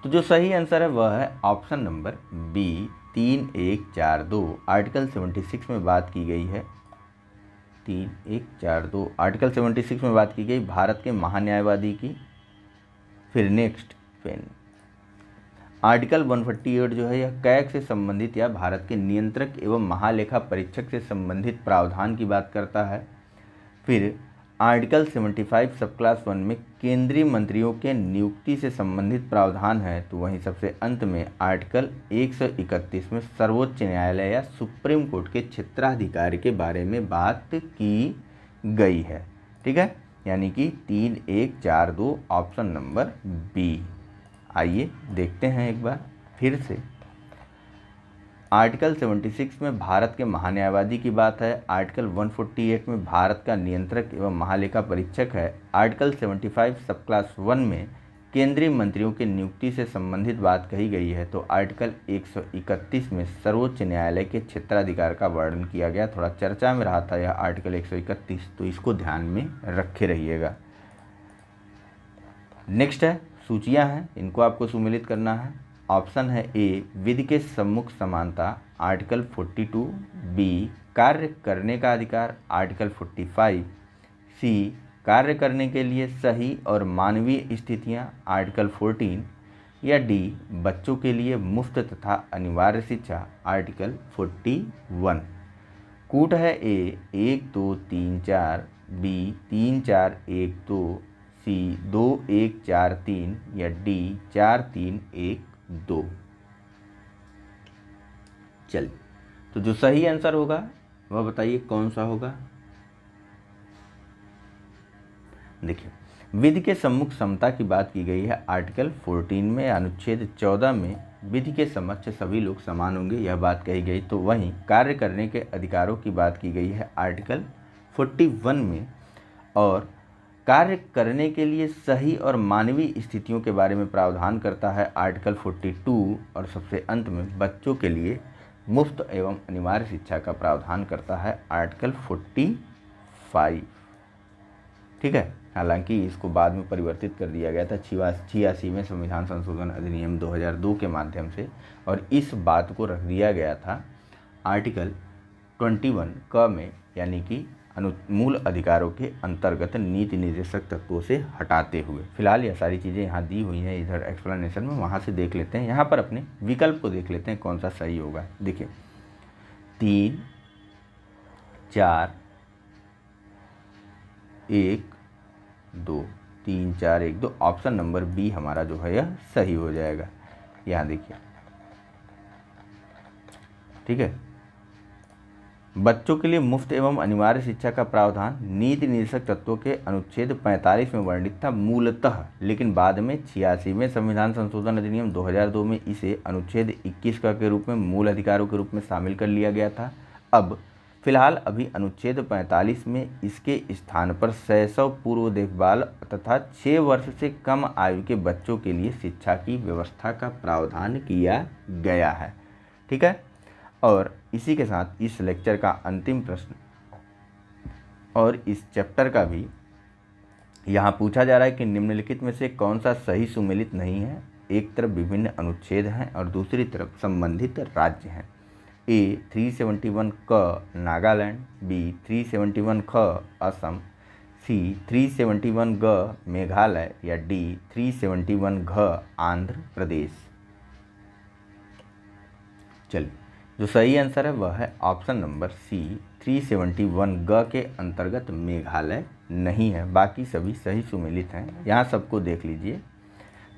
तो जो सही आंसर है वह है ऑप्शन नंबर बी 3 1 4 2। आर्टिकल 76 में बात की गई है 3 1 4 2, आर्टिकल 76 में बात की गई भारत के महान्यायवादी की। फिर नेक्स्ट आर्टिकल 148 जो है यह कैग से संबंधित या भारत के नियंत्रक एवं महालेखा परीक्षक से संबंधित प्रावधान की बात करता है। फिर आर्टिकल 75 सब क्लास 1 में केंद्रीय मंत्रियों के नियुक्ति से संबंधित प्रावधान है, तो वहीं सबसे अंत में आर्टिकल 131 में सर्वोच्च न्यायालय या सुप्रीम कोर्ट के क्षेत्राधिकार के बारे में बात की गई है। ठीक है, यानी कि 3 1 4 2 ऑप्शन नंबर बी। आइए देखते हैं एक बार फिर से। आर्टिकल 76 में भारत के महान्यायवादी की बात है, आर्टिकल 148 में भारत का नियंत्रक एवं महालेखा परीक्षक है, आर्टिकल 75 सब क्लास 1 में केंद्रीय मंत्रियों की नियुक्ति से संबंधित बात कही गई है, तो आर्टिकल 131 में सर्वोच्च न्यायालय के क्षेत्राधिकार का वर्णन किया गया। थोड़ा चर्चा में रहा था यह आर्टिकल 131, तो इसको ध्यान में रखे रहिएगा। नेक्स्ट है सूचियां हैं, इनको आपको सुमेलित करना है। ऑप्शन है ए विधि के सम्मुख समानता आर्टिकल 42, बी कार्य करने का अधिकार आर्टिकल 45, सी कार्य करने के लिए सही और मानवीय स्थितियां आर्टिकल 14, या डी बच्चों के लिए मुफ्त तथा अनिवार्य शिक्षा आर्टिकल 41। कूट है ए 1 2 3 4, बी 3 4 1 2, सी 2 1 4 3 या डी 4 3 1 2। चलिए, तो जो सही आंसर होगा वह बताइए कौन सा होगा। देखिए, विधि के सम्मुख समता की बात की गई है आर्टिकल 14 में, अनुच्छेद 14 में विधि के समक्ष सभी लोग समान होंगे, यह बात कही गई। तो वहीं कार्य करने के अधिकारों की बात की गई है आर्टिकल 41 में, और कार्य करने के लिए सही और मानवीय स्थितियों के बारे में प्रावधान करता है आर्टिकल 42, और सबसे अंत में बच्चों के लिए मुफ्त एवं अनिवार्य शिक्षा का प्रावधान करता है आर्टिकल 45। ठीक है, हालांकि इसको बाद में परिवर्तित कर दिया गया था 86 में संविधान संशोधन अधिनियम 2002 के माध्यम से, और इस बात को रख दिया गया था आर्टिकल 21 क में, यानी कि मूल अधिकारों के अंतर्गत नीति निर्देशक तत्वों से हटाते हुए। फिलहाल यह सारी चीज़ें यहाँ दी हुई हैं इधर एक्सप्लेनेशन में, वहाँ से देख लेते हैं। यहाँ पर अपने विकल्प को देख लेते हैं कौन सा सही होगा। देखिए 3 4 1 2, 3 4 1 2 ऑप्शन नंबर बी हमारा जो है यह सही हो जाएगा। यहाँ देखिए, ठीक है, बच्चों के लिए मुफ्त एवं अनिवार्य शिक्षा का प्रावधान नीति निर्देशक तत्वों के अनुच्छेद 45 में वर्णित था मूलतः, लेकिन बाद में 86वें संविधान संशोधन अधिनियम 2002 में इसे अनुच्छेद 21 का के रूप में मूल अधिकारों के रूप में शामिल कर लिया गया था। अब फिलहाल अभी अनुच्छेद 45 में इसके स्थान पर शैशव पूर्व देखभाल तथा 6 वर्ष से कम आयु के बच्चों के लिए शिक्षा की व्यवस्था का प्रावधान किया गया है। ठीक है, और इसी के साथ इस लेक्चर का अंतिम प्रश्न और इस चैप्टर का भी यहाँ पूछा जा रहा है कि निम्नलिखित में से कौन सा सही सुमेलित नहीं है। एक तरफ विभिन्न अनुच्छेद हैं और दूसरी तरफ संबंधित राज्य हैं। ए 371 क नागालैंड, बी 371 ख असम, सी 371 ग मेघालय या डी 371 घ आंध्र प्रदेश। चलिए, जो सही आंसर है वह है ऑप्शन नंबर सी 371 ग के अंतर्गत मेघालय नहीं है, बाकी सभी सही सुमेलित हैं। यहाँ सबको देख लीजिए।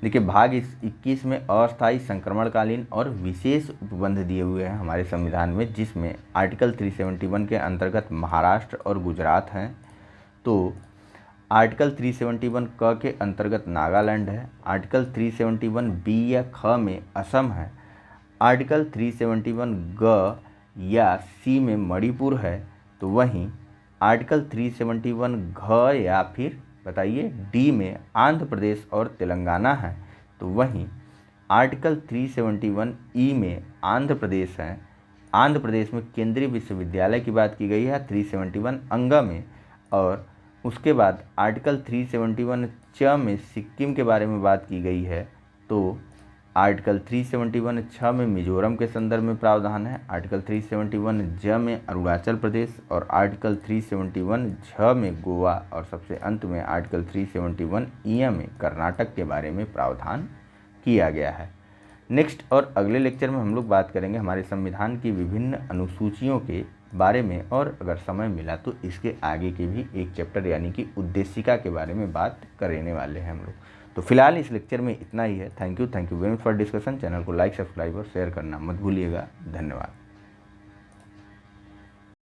देखिए, भाग 21 में अस्थायी संक्रमणकालीन और विशेष उपबंध दिए हुए हैं हमारे संविधान में, जिसमें आर्टिकल 371 के अंतर्गत महाराष्ट्र और गुजरात हैं। तो आर्टिकल 371 क के अंतर्गत नागालैंड है, आर्टिकल 371 बी या ख में असम है, आर्टिकल 371 ग या सी में मणिपुर है, तो वहीं आर्टिकल 371 घ या फिर बताइए डी में आंध्र प्रदेश और तेलंगाना है, तो वहीं आर्टिकल 371 ई में आंध्र प्रदेश है। आंध्र प्रदेश में केंद्रीय विश्वविद्यालय की बात की गई है 371 अंगा में, और उसके बाद आर्टिकल 371 च में सिक्किम के बारे में बात की गई है। तो आर्टिकल 371 छ में मिजोरम के संदर्भ में प्रावधान है, आर्टिकल 371 ज में अरुणाचल प्रदेश और आर्टिकल 371 झ में गोवा, और सबसे अंत में आर्टिकल 371 ई में कर्नाटक के बारे में प्रावधान किया गया है। नेक्स्ट और अगले लेक्चर में हम लोग बात करेंगे हमारे संविधान की विभिन्न अनुसूचियों के बारे में, और अगर समय मिला तो इसके आगे के भी एक चैप्टर यानी कि उद्देशिका के बारे में बात करने वाले हैं हम लोग। तो फिलहाल इस लेक्चर में इतना ही है। Thank you very much for discussion. Channel को लाइक, सब्सक्राइब और शेयर करना मत भूलिएगा। धन्यवाद।